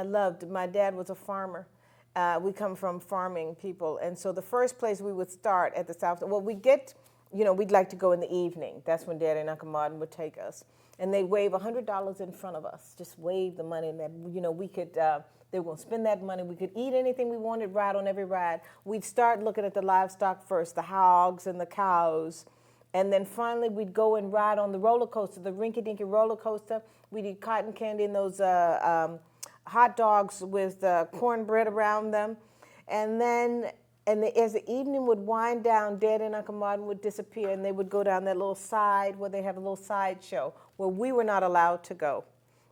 my dad was a farmer. We come from farming people. And so the first place we would start at the South, we'd like to go in the evening. That's when Daddy and Uncle Martin would take us. And they'd wave $100 in front of us, just wave the money. And that, we could, they were going to spend that money. We could eat anything we wanted, ride on every ride. We'd start looking at the livestock first, the hogs and the cows. And then finally we'd go and ride on the roller coaster, the rinky-dinky roller coaster. We'd eat cotton candy and those hot dogs with cornbread around them. And then as the evening would wind down, Dad and Uncle Martin would disappear, and they would go down that little side where they have a little side show where we were not allowed to go.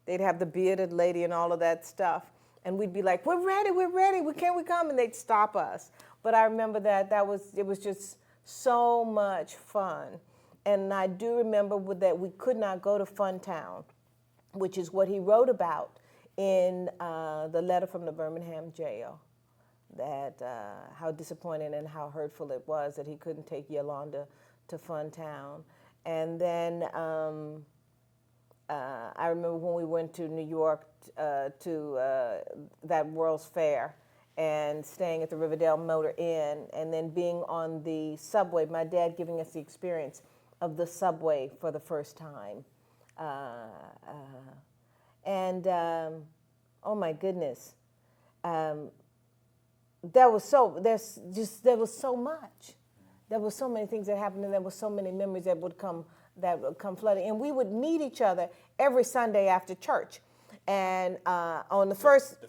They'd have the bearded lady and all of that stuff. And we'd be like, we're ready, can't we come? And they'd stop us. But I remember it was just so much fun. And I do remember that we could not go to Funtown, which is what he wrote about in the letter from the Birmingham jail, that how disappointing and how hurtful it was that he couldn't take Yolanda to Funtown. And then I remember when we went to New York to that World's Fair and staying at the Riverdale Motor Inn, and then being on the subway, my dad giving us the experience of the subway for the first time. Oh my goodness, there was so much. There were so many things that happened, and there were so many memories that would come flooding. And we would meet each other every Sunday after church. And on the first, the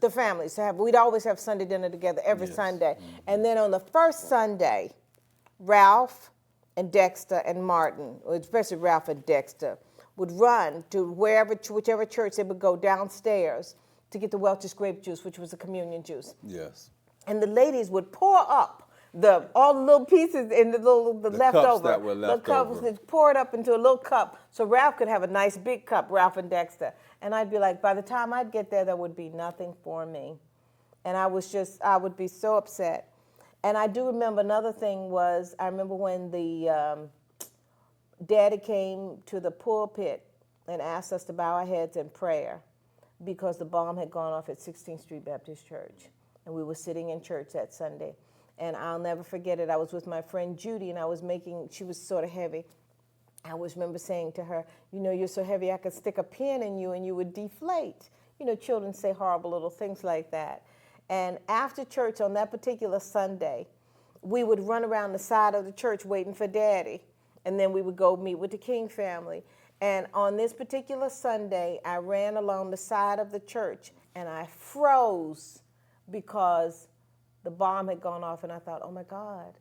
families, we'd always have Sunday dinner together every Sunday. Mm-hmm. And then on the first Sunday, Ralph and Dexter and Martin, especially Ralph and Dexter, would run to whichever church they would go downstairs to get the Welch's grape juice, which was the communion juice. Yes. And the ladies would pour up all the little pieces in the leftover. Cups that were left over. They'd pour it up into a little cup so Ralph could have a nice big cup, Ralph and Dexter. And I'd be like, by the time I'd get there would be nothing for me. And I would be so upset. And I do remember another thing was, I remember when the Daddy came to the pulpit and asked us to bow our heads in prayer because the bomb had gone off at 16th Street Baptist Church. And we were sitting in church that Sunday. And I'll never forget it. I was with my friend Judy, and she was sort of heavy. I always remember saying to her, you're so heavy I could stick a pin in you and you would deflate. Children say horrible little things like that. And after church on that particular Sunday, we would run around the side of the church waiting for Daddy. And then we would go meet with the King family. And on this particular Sunday, I ran along the side of the church and I froze because the bomb had gone off, and I thought, oh my God,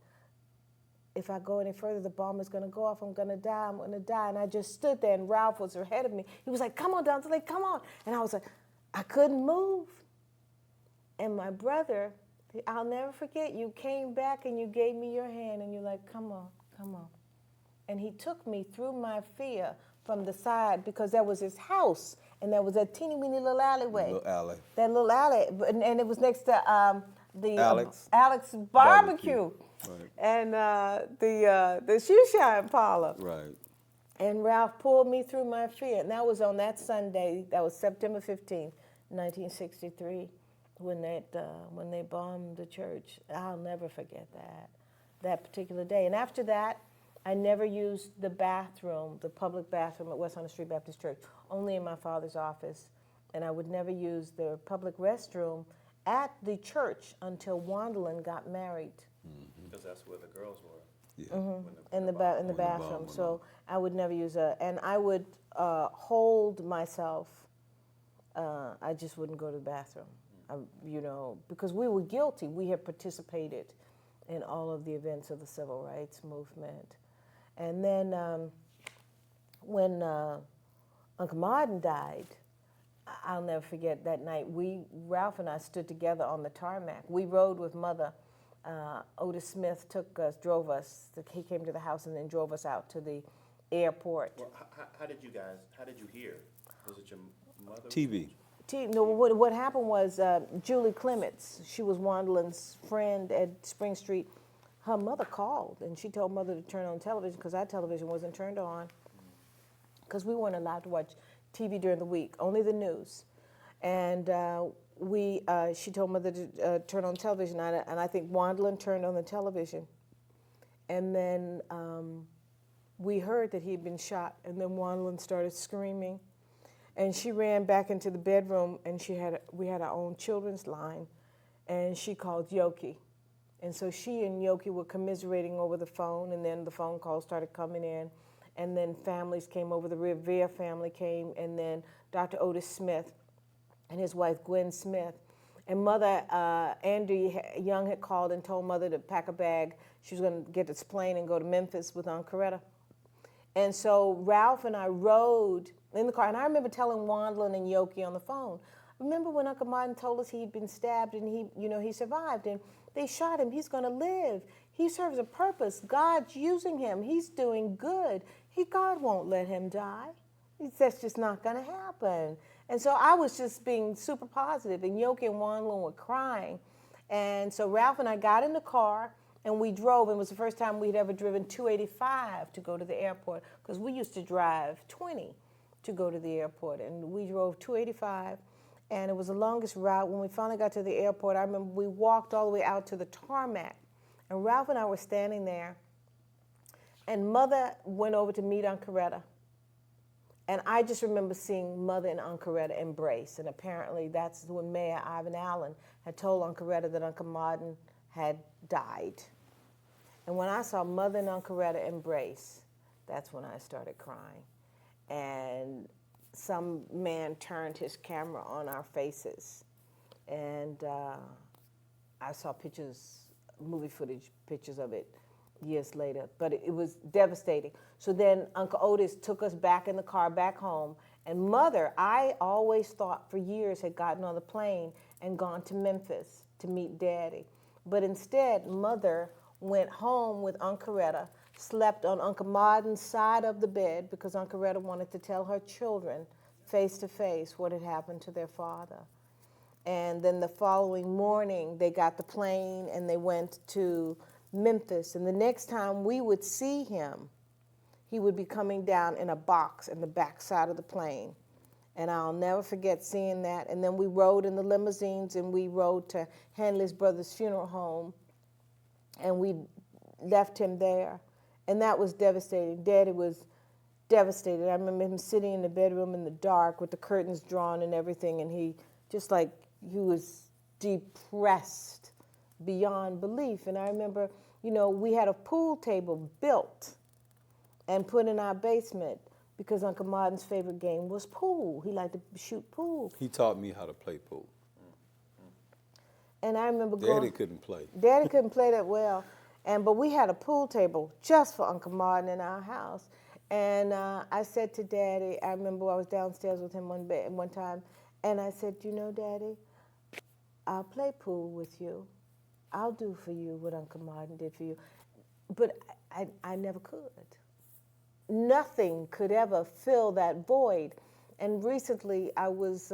if I go any further, the bomb is going to go off. I'm going to die. I'm going to die. And I just stood there, and Ralph was ahead of me. He was like, come on, Donnelly, come on. And I was like, I couldn't move. And my brother, I'll never forget, you came back and you gave me your hand, and you're like, come on, come on. And he took me through my fear from the side, because there was his house, and there was that teeny-weeny little alleyway. Little alley. That little alley, and it was next to the Alex barbecue. Right. And the shoe shine parlor. Right. And Ralph pulled me through my fear. And that was on that Sunday, that was September 15th, 1963, when they bombed the church. I'll never forget that particular day. And after that, I never used the bathroom, the public bathroom at West 100th Street Baptist Church, only in my father's office. And I would never use the public restroom at the church until Wandlin got married. Because that's where the girls were. Yeah. In the bathroom. So I would never use and I would hold myself. I just wouldn't go to the bathroom, because we were guilty. We had participated in all of the events of the civil rights movement. And then when Uncle Martin died, I'll never forget that night. Ralph and I stood together on the tarmac. We rode with Mother. Otis Smith drove us. He came to the house and then drove us out to the airport. Well, how did you hear? Was it your mother? TV. No, what happened was Julie Clements, she was Wandlin's friend at Spring Street. Her mother called, and she told Mother to turn on television, because our television wasn't turned on, because we weren't allowed to watch TV during the week, only the news. And she told Mother to turn on television, and I think Wandlin turned on the television. And then we heard that he had been shot, and then Wandlin started screaming. And she ran back into the bedroom, and we had our own children's line, and she called Yoki. And so she and Yoki were commiserating over the phone, and then the phone calls started coming in, and then families came over. The Revere family came, and then Dr. Otis Smith and his wife, Gwen Smith. And Mother, Andy Young had called and told Mother to pack a bag. She was going to get this plane and go to Memphis with Aunt Coretta. And so Ralph and I rode in the car, and I remember telling Wandlin and Yoki on the phone, remember when Uncle Martin told us he'd been stabbed and he survived, and they shot him. He's going to live. He serves a purpose. God's using him. He's doing good. God won't let him die. That's just not going to happen. And so I was just being super positive, and Yoki and Wandlin were crying. And so Ralph and I got in the car, and we drove. It was the first time we'd ever driven 285 to go to the airport, because we used to drive 20 to go to the airport. And we drove 285, and it was the longest route. When we finally got to the airport, I remember we walked all the way out to the tarmac, and Ralph and I were standing there, and Mother went over to meet Aunt Coretta. And I just remember seeing Mother and Aunt Coretta embrace, and apparently that's when Mayor Ivan Allen had told Aunt Coretta that Uncle Martin had died. And when I saw Mother and Aunt Coretta embrace, that's when I started crying. And some man turned his camera on our faces, and I saw movie footage pictures of it years later, but it was devastating. So then Uncle Otis took us back in the car back home, and Mother, I always thought for years, had gotten on the plane and gone to Memphis to meet Daddy. But instead, Mother went home with Aunt Coretta, slept on Uncle Martin's side of the bed, because Aunt Coretta wanted to tell her children face to face what had happened to their father. And then the following morning, they got the plane and they went to Memphis. And the next time we would see him, he would be coming down in a box in the back side of the plane. And I'll never forget seeing that. And then we rode in the limousines, and we rode to Hanley's brother's funeral home, and we left him there. And that was devastating. Daddy was devastated. I remember him sitting in the bedroom in the dark with the curtains drawn and everything, and he was depressed beyond belief. And I remember, we had a pool table built and put in our basement, because Uncle Martin's favorite game was pool. He liked to shoot pool. He taught me how to play pool. And I remember Daddy couldn't play. Daddy couldn't play that well. But we had a pool table just for Uncle Martin in our house. And I said to Daddy, I remember I was downstairs with him one time, and I said, you know, Daddy, I'll play pool with you. I'll do for you what Uncle Martin did for you. But I never could. Nothing could ever fill that void. And recently I was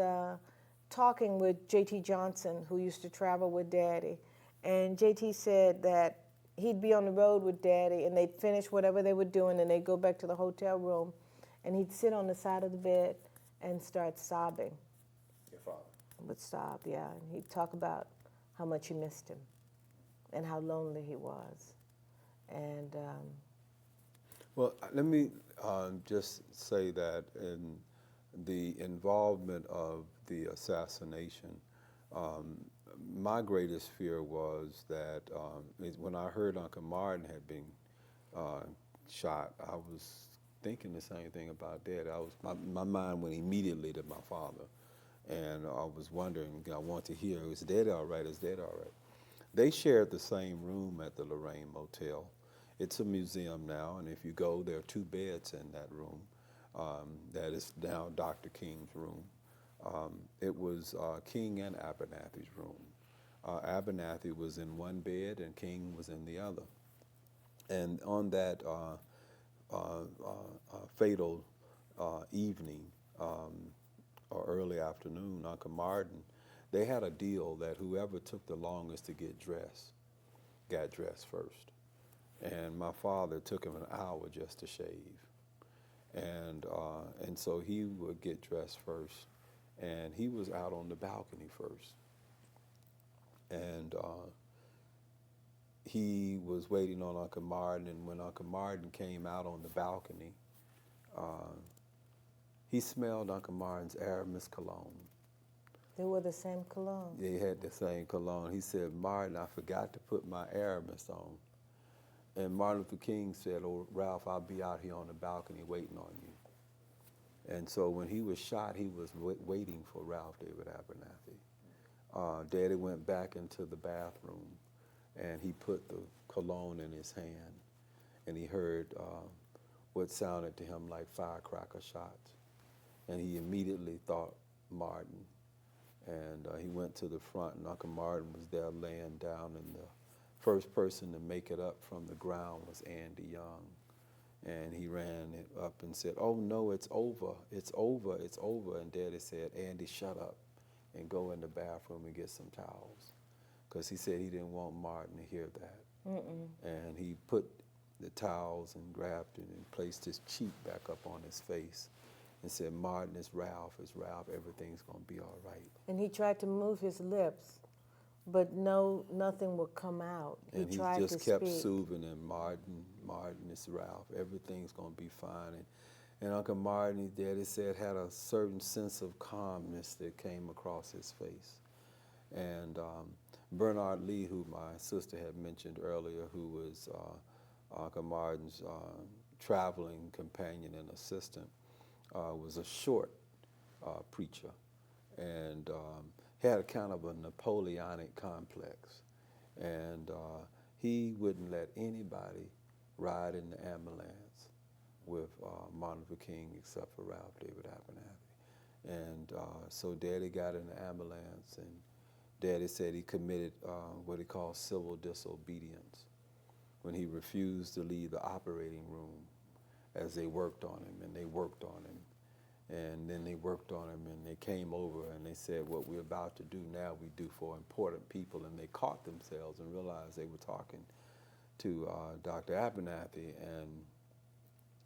talking with J.T. Johnson, who used to travel with Daddy. And J.T. said that he'd be on the road with Daddy, and they'd finish whatever they were doing, and they'd go back to the hotel room, and he'd sit on the side of the bed and start sobbing. Your father. Would sob, yeah. And he'd talk about how much he missed him and how lonely he was. And Well, let me just say that in the involvement of the assassination, my greatest fear was that when I heard Uncle Martin had been shot, I was thinking the same thing about Dad. My mind went immediately to my father, and I was wondering, I want to hear, is Dad all right? Is Dad all right? They shared the same room at the Lorraine Motel. It's a museum now, and if you go, there are 2 beds in that room. That is now Dr. King's room. It was King and Abernathy's room. Abernathy was in one bed and King was in the other. And on that fatal evening or early afternoon, Uncle Martin, they had a deal that whoever took the longest to get dressed got dressed first. And my father took him an hour just to shave. And so he would get dressed first. And he was out on the balcony first. And he was waiting on Uncle Martin, and when Uncle Martin came out on the balcony, he smelled Uncle Martin's Aramis cologne. they were the same cologne. They had the same cologne. He said, Martin, I forgot to put my Aramis on. And Martin Luther King said, oh, Ralph, I'll be out here on the balcony waiting on you. And so when he was shot, he was waiting for Ralph David Abernathy. Daddy went back into the bathroom, and he put the cologne in his hand, and he heard what sounded to him like firecracker shots. And he immediately thought Martin. And he went to the front, and Uncle Martin was there laying down, and the first person to make it up from the ground was Andy Young. And he ran it up and said, oh no, it's over, it's over, it's over. And Daddy said, Andy, shut up and go in the bathroom and get some towels. Because he said he didn't want Martin to hear that. And he put the towels and grabbed it and placed his cheek back up on his face and said, Martin, it's Ralph, everything's gonna be all right. And he tried to move his lips, but nothing would come out. And he tried just to kept speak. soothing him, Martin, it's Ralph, everything's gonna be fine. And Uncle Martin, his daddy said, had a certain sense of calmness that came across his face. And Bernard Lee, who my sister had mentioned earlier, who was Uncle Martin's traveling companion and assistant, was a short preacher, and had a kind of a Napoleonic complex. And he wouldn't let anybody ride in the ambulance with Martin Luther King except for Ralph David Abernathy. And so Daddy got in the ambulance, and Daddy said he committed what he called civil disobedience when he refused to leave the operating room as they worked on him, and they worked on him. And then they worked on him, and they came over, and they said, what we're about to do now, we do for important people. And they caught themselves and realized they were talking to Dr. Abernathy, and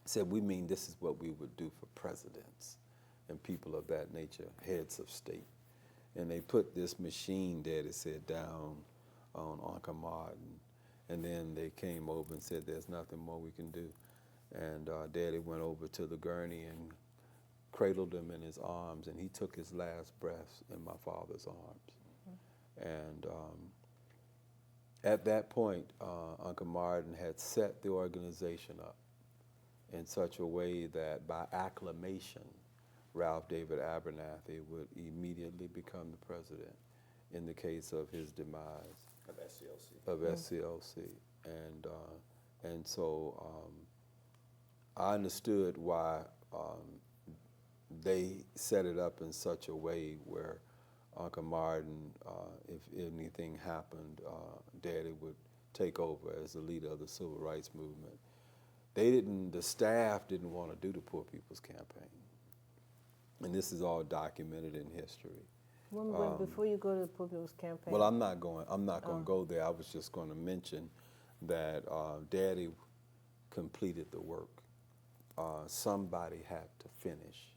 said, we mean this is what we would do for presidents and people of that nature, heads of state. And they put this machine, Daddy said, down on Uncle Martin. And then they came over and said, there's nothing more we can do. And Daddy went over to the gurney and cradled him in his arms, and he took his last breath in my father's arms. And at that point, Uncle Martin had set the organization up in such a way that by acclamation, Ralph David Abernathy would immediately become the president in the case of his demise. of SCLC. of SCLC, and so I understood why they set it up in such a way where Uncle Martin, if anything happened, Daddy would take over as the leader of the civil rights movement. The staff didn't want to do the Poor People's Campaign. And this is all documented in history. Before you go to the Poor People's Campaign. Well, I'm not going to go there. I was just going to mention that Daddy completed the work. Somebody had to finish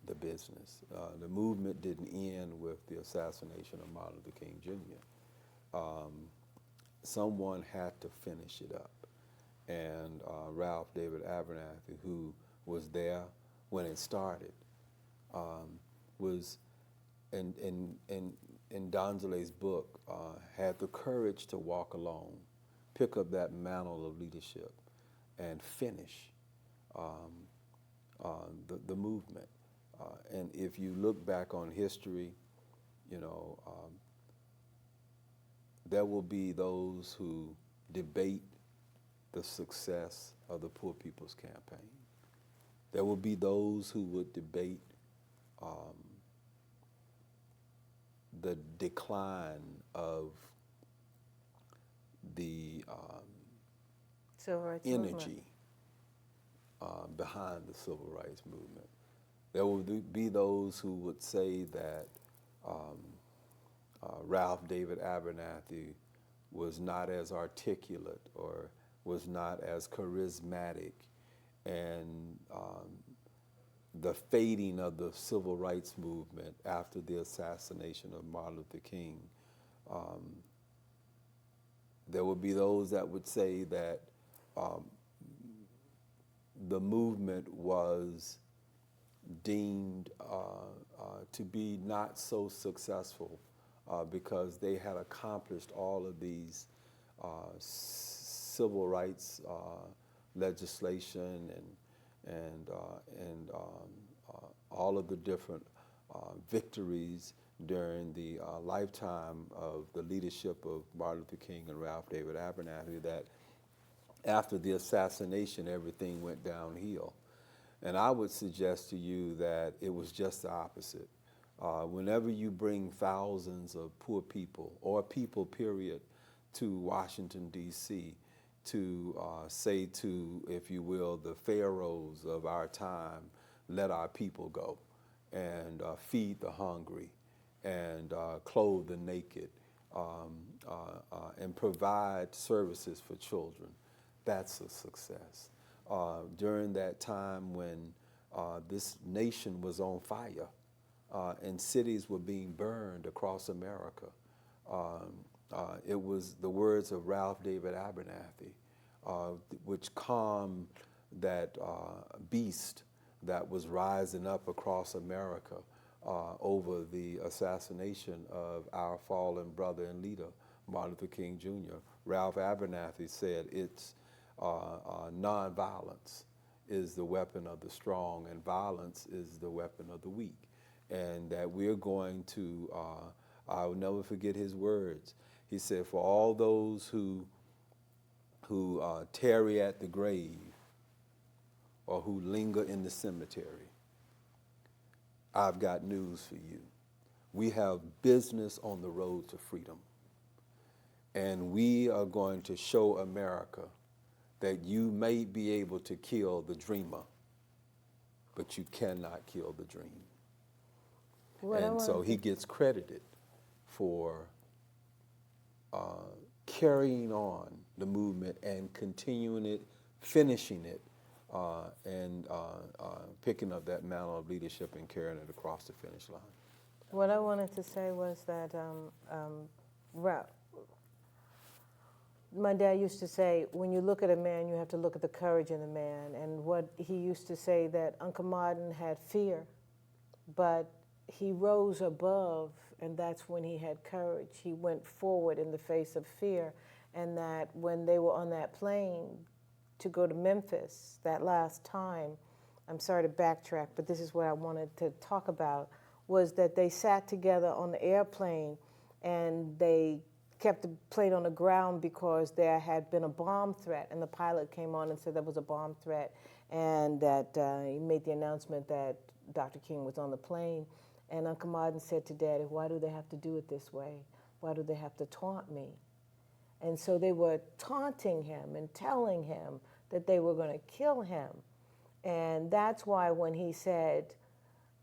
the business. The movement didn't end with the assassination of Martin Luther King Jr. Someone had to finish it up. And Ralph David Abernathy, who was there when it started, was in Donnelly's book, had the courage to walk alone, pick up that mantle of leadership, and finish the movement. And if you look back on history, you know, there will be those who debate the success of the Poor People's Campaign. There will be those who would debate the decline of the Civil rights energy movement. Behind the civil rights movement. There will be those who would say that Ralph David Abernathy was not as articulate or was not as charismatic, and the fading of the civil rights movement after the assassination of Martin Luther King. There would be those that would say that the movement was deemed to be not so successful because they had accomplished all of these civil rights legislation and all of the different victories during the lifetime of the leadership of Martin Luther King and Ralph David Abernathy, that after the assassination, everything went downhill. And I would suggest to you that it was just the opposite. Whenever you bring thousands of poor people, or people, period, to Washington, D.C., to say to, if you will, the pharaohs of our time, let our people go, and feed the hungry, and clothe the naked, and provide services for children, that's a success. During that time when this nation was on fire and cities were being burned across America, it was the words of Ralph David Abernathy which calmed that beast that was rising up across America over the assassination of our fallen brother and leader, Martin Luther King Jr. Ralph Abernathy said it's nonviolence is the weapon of the strong, and violence is the weapon of the weak. And that we're going to, I'll never forget his words. He said, for all those who tarry at the grave or who linger in the cemetery, I've got news for you. We have business on the road to freedom. And we are going to show America that you may be able to kill the dreamer, but you cannot kill the dream. And so he gets credited for carrying on the movement and continuing it, finishing it, and picking up that mantle of leadership and carrying it across the finish line. What I wanted to say was that my dad used to say, when you look at a man, you have to look at the courage in the man. And what he used to say, that Uncle Martin had fear, but he rose above, and that's when he had courage. He went forward in the face of fear, and that when they were on that plane to go to Memphis that last time, I'm sorry to backtrack, but this is what I wanted to talk about, was that they sat together on the airplane, and they kept the plane on the ground because there had been a bomb threat, and the pilot came on and said there was a bomb threat, and that he made the announcement that Dr. King was on the plane. And Uncle Martin said to Daddy, why do they have to do it this way? Why do they have to taunt me? And so they were taunting him and telling him that they were going to kill him. And that's why when he said,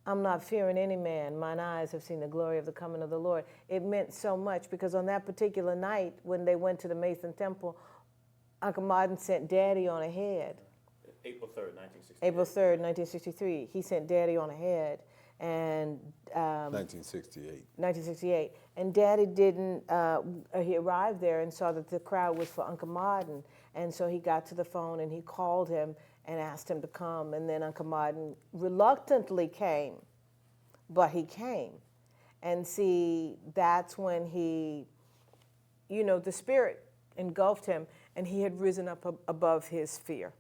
I'm not fearing any man, mine eyes have seen the glory of the coming of the Lord, it meant so much, because on that particular night when they went to the Mason Temple, Uncle Martin sent Daddy on ahead. April 3rd, 1963. April 3rd, 1963. He sent Daddy on ahead. And 1968. 1968. And Daddy didn't, he arrived there and saw that the crowd was for Uncle Martin. And so he got to the phone and he called him and asked him to come. And then Uncle Martin reluctantly came, but he came. And see, that's when he, you know, the Spirit engulfed him, and he had risen up above his fear.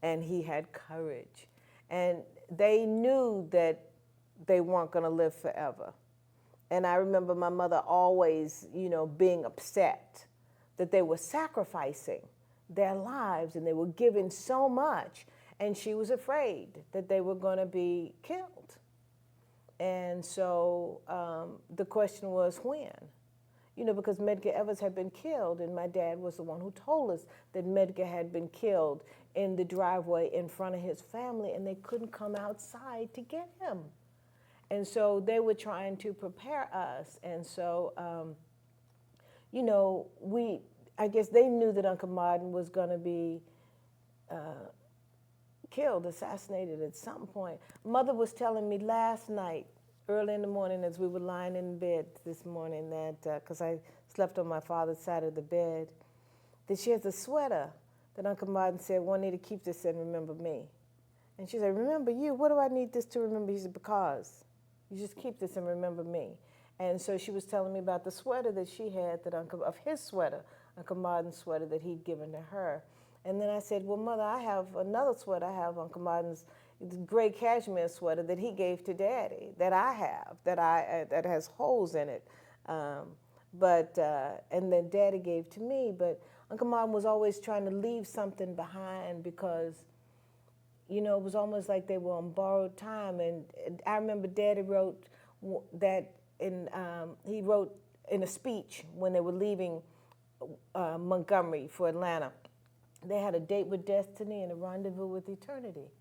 And he had courage. And they knew that they weren't going to live forever. And I remember my mother always, you know, being upset that they were sacrificing their lives and they were giving so much, and she was afraid that they were going to be killed. And so the question was when? You know, because Medgar Evers had been killed, and my dad was the one who told us that Medgar had been killed in the driveway in front of his family, and they couldn't come outside to get him. And so they were trying to prepare us. And so, you know, I guess they knew that Uncle Martin was going to be killed, assassinated at some point. Mother was telling me last night, early in the morning, as we were lying in bed this morning, that, because I slept on my father's side of the bed, that she has a sweater that Uncle Martin said, Juanita, keep this and remember me. And she said, remember you? What do I need this to remember? He said, because you just keep this and remember me. And so she was telling me about the sweater that she had, of his sweater, Uncle Martin's sweater that he'd given to her. And then I said, well, Mother, I have another sweater. I have Uncle Martin's gray cashmere sweater that he gave to Daddy, that I have, that has holes in it. And then Daddy gave to me. But Uncle Martin was always trying to leave something behind, because, you know, it was almost like they were on borrowed time. And I remember Daddy wrote that he wrote in a speech when they were leaving Montgomery for Atlanta. They had a date with destiny and a rendezvous with eternity,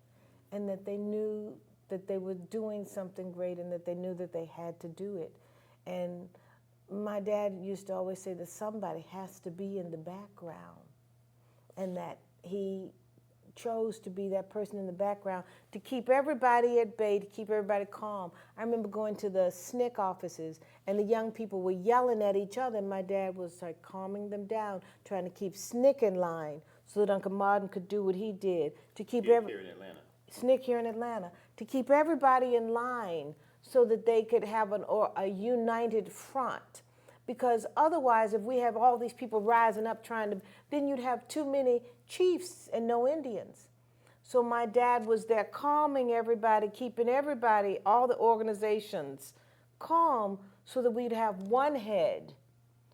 and that they knew that they were doing something great, and that they knew that they had to do it. And my dad used to always say that somebody has to be in the background, and that he chose to be that person in the background to keep everybody at bay, to keep everybody calm. I remember going to the SNCC offices, and the young people were yelling at each other, and my dad was like calming them down, trying to keep SNCC in line so that Uncle Martin could do what he did, to keep Here in Atlanta. SNCC here in Atlanta, to keep everybody in line so that they could have a united front. Because otherwise, if we have all these people rising up then you'd have too many chiefs and no Indians. So my dad was there calming everybody, keeping everybody, all the organizations calm, so that we'd have one head,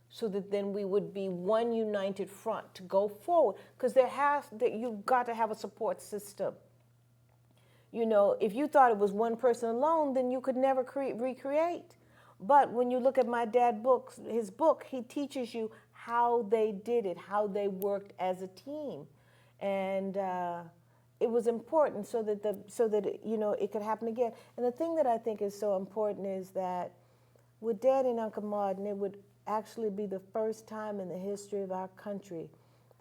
so that then we would be one united front to go forward. Because you've got to have a support system. You know, if you thought it was one person alone, then you could never recreate. But when you look at my dad's his book, he teaches you how they did it, how they worked as a team. And it was important so that you know, it could happen again. And the thing that I think is so important is that with Dad and Uncle Martin, it would actually be the first time in the history of our country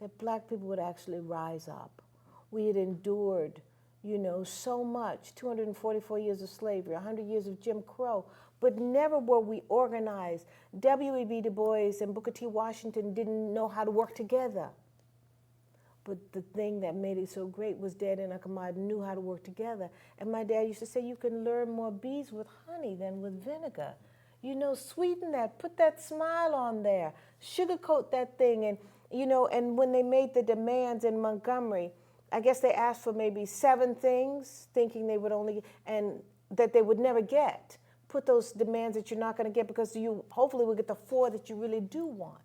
that black people would actually rise up. We had endured, you know, so much, 244 years of slavery, 100 years of Jim Crow, but never were we organized. W.E.B. Du Bois and Booker T. Washington didn't know how to work together. But the thing that made it so great was Dad and Uncle Martin knew how to work together. And my dad used to say, you can lure more bees with honey than with vinegar. You know, sweeten that, put that smile on there, sugarcoat that thing. And, you know, and when they made the demands in Montgomery, I guess they asked for maybe 7 things, thinking they would and that they would never get. put those demands that you're not going to get because you hopefully will get the 4 that you really do want.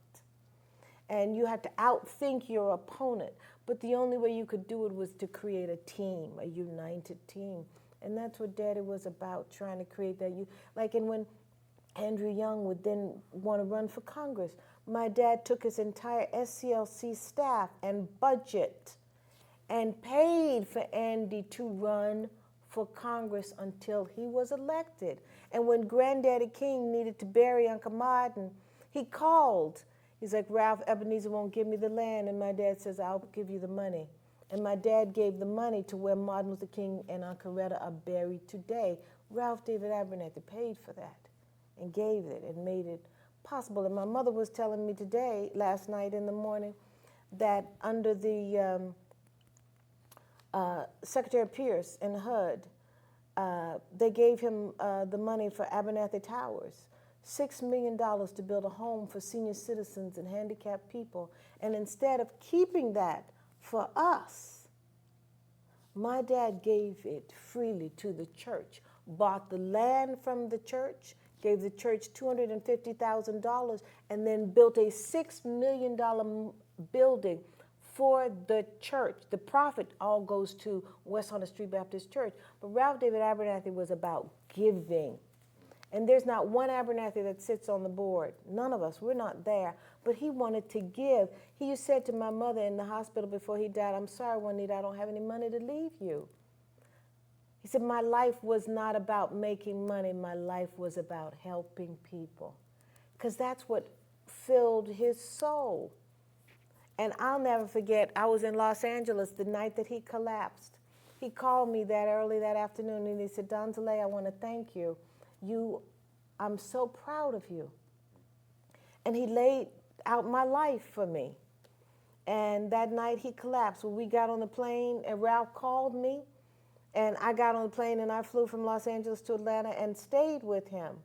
And you had to outthink your opponent. But the only way you could do it was to create a team, a united team. And that's what Daddy was about, trying to create that. And when Andrew Young would then want to run for Congress, my dad took his entire SCLC staff and budget and paid for Andy to run for Congress until he was elected. And when Granddaddy King needed to bury Uncle Martin, he called. He's like, Ralph, Ebenezer won't give me the land. And my dad says, I'll give you the money. And my dad gave the money to where Martin Luther King and Aunt Coretta are buried today. Ralph David Abernathy paid for that and gave it and made it possible. And my mother was telling me last night in the morning, that under the Secretary Pierce and HUD, they gave him the money for Abernathy Towers, $6 million to build a home for senior citizens and handicapped people. And instead of keeping that for us, my dad gave it freely to the church, bought the land from the church, gave the church $250,000, and then built a $6 million building for the church. The profit all goes to West 100th Street Baptist Church. But Ralph David Abernathy was about giving. And there's not one Abernathy that sits on the board. None of us, we're not there. But he wanted to give. He said to my mother in the hospital before he died, I'm sorry, Juanita, I don't have any money to leave you. He said, my life was not about making money. My life was about helping people. Because that's what filled his soul. And I'll never forget, I was in Los Angeles the night that he collapsed. He called me that early that afternoon, and he said, Donnelly, I want to thank you. I'm so proud of you. And he laid out my life for me. And that night he collapsed. When we got on the plane, and Ralph called me, and I got on the plane and I flew from Los Angeles to Atlanta and stayed with him.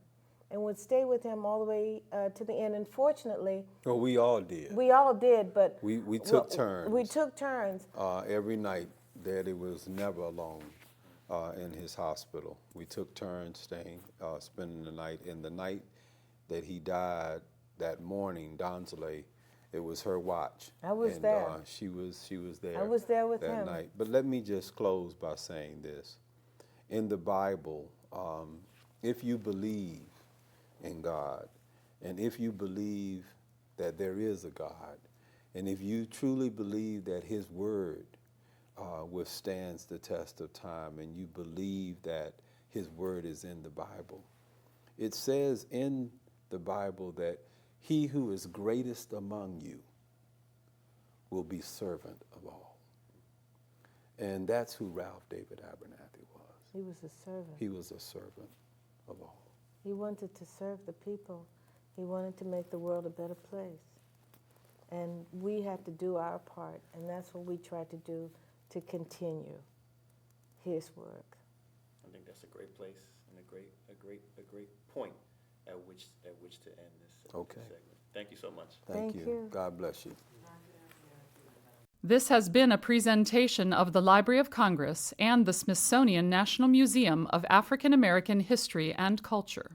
And would stay with him all the way to the end. And fortunately, Well, we all did. we all did, but We took turns. We took turns. Every night, Daddy was never alone in his hospital. We took turns spending the night. And the night that he died, that morning, Donnelly, it was her watch. I was there. She was there. I was there with that him. night. But let me just close by saying this: in the Bible, if you believe in God, and if you believe that there is a God, and if you truly believe that His Word withstands the test of time, and you believe that His Word is in the Bible, it says in the Bible that he who is greatest among you will be servant of all. And that's who Ralph David Abernathy was. He was a servant. He was a servant of all. He wanted to serve the people. He wanted to make the world a better place. And we had to do our part, and that's what we tried to do to continue his work. I think that's a great place and a great point at which to end this segment. Thank you so much. Thank Thank you. you. God bless you. This has been a presentation of the Library of Congress and the Smithsonian National Museum of African American History and Culture.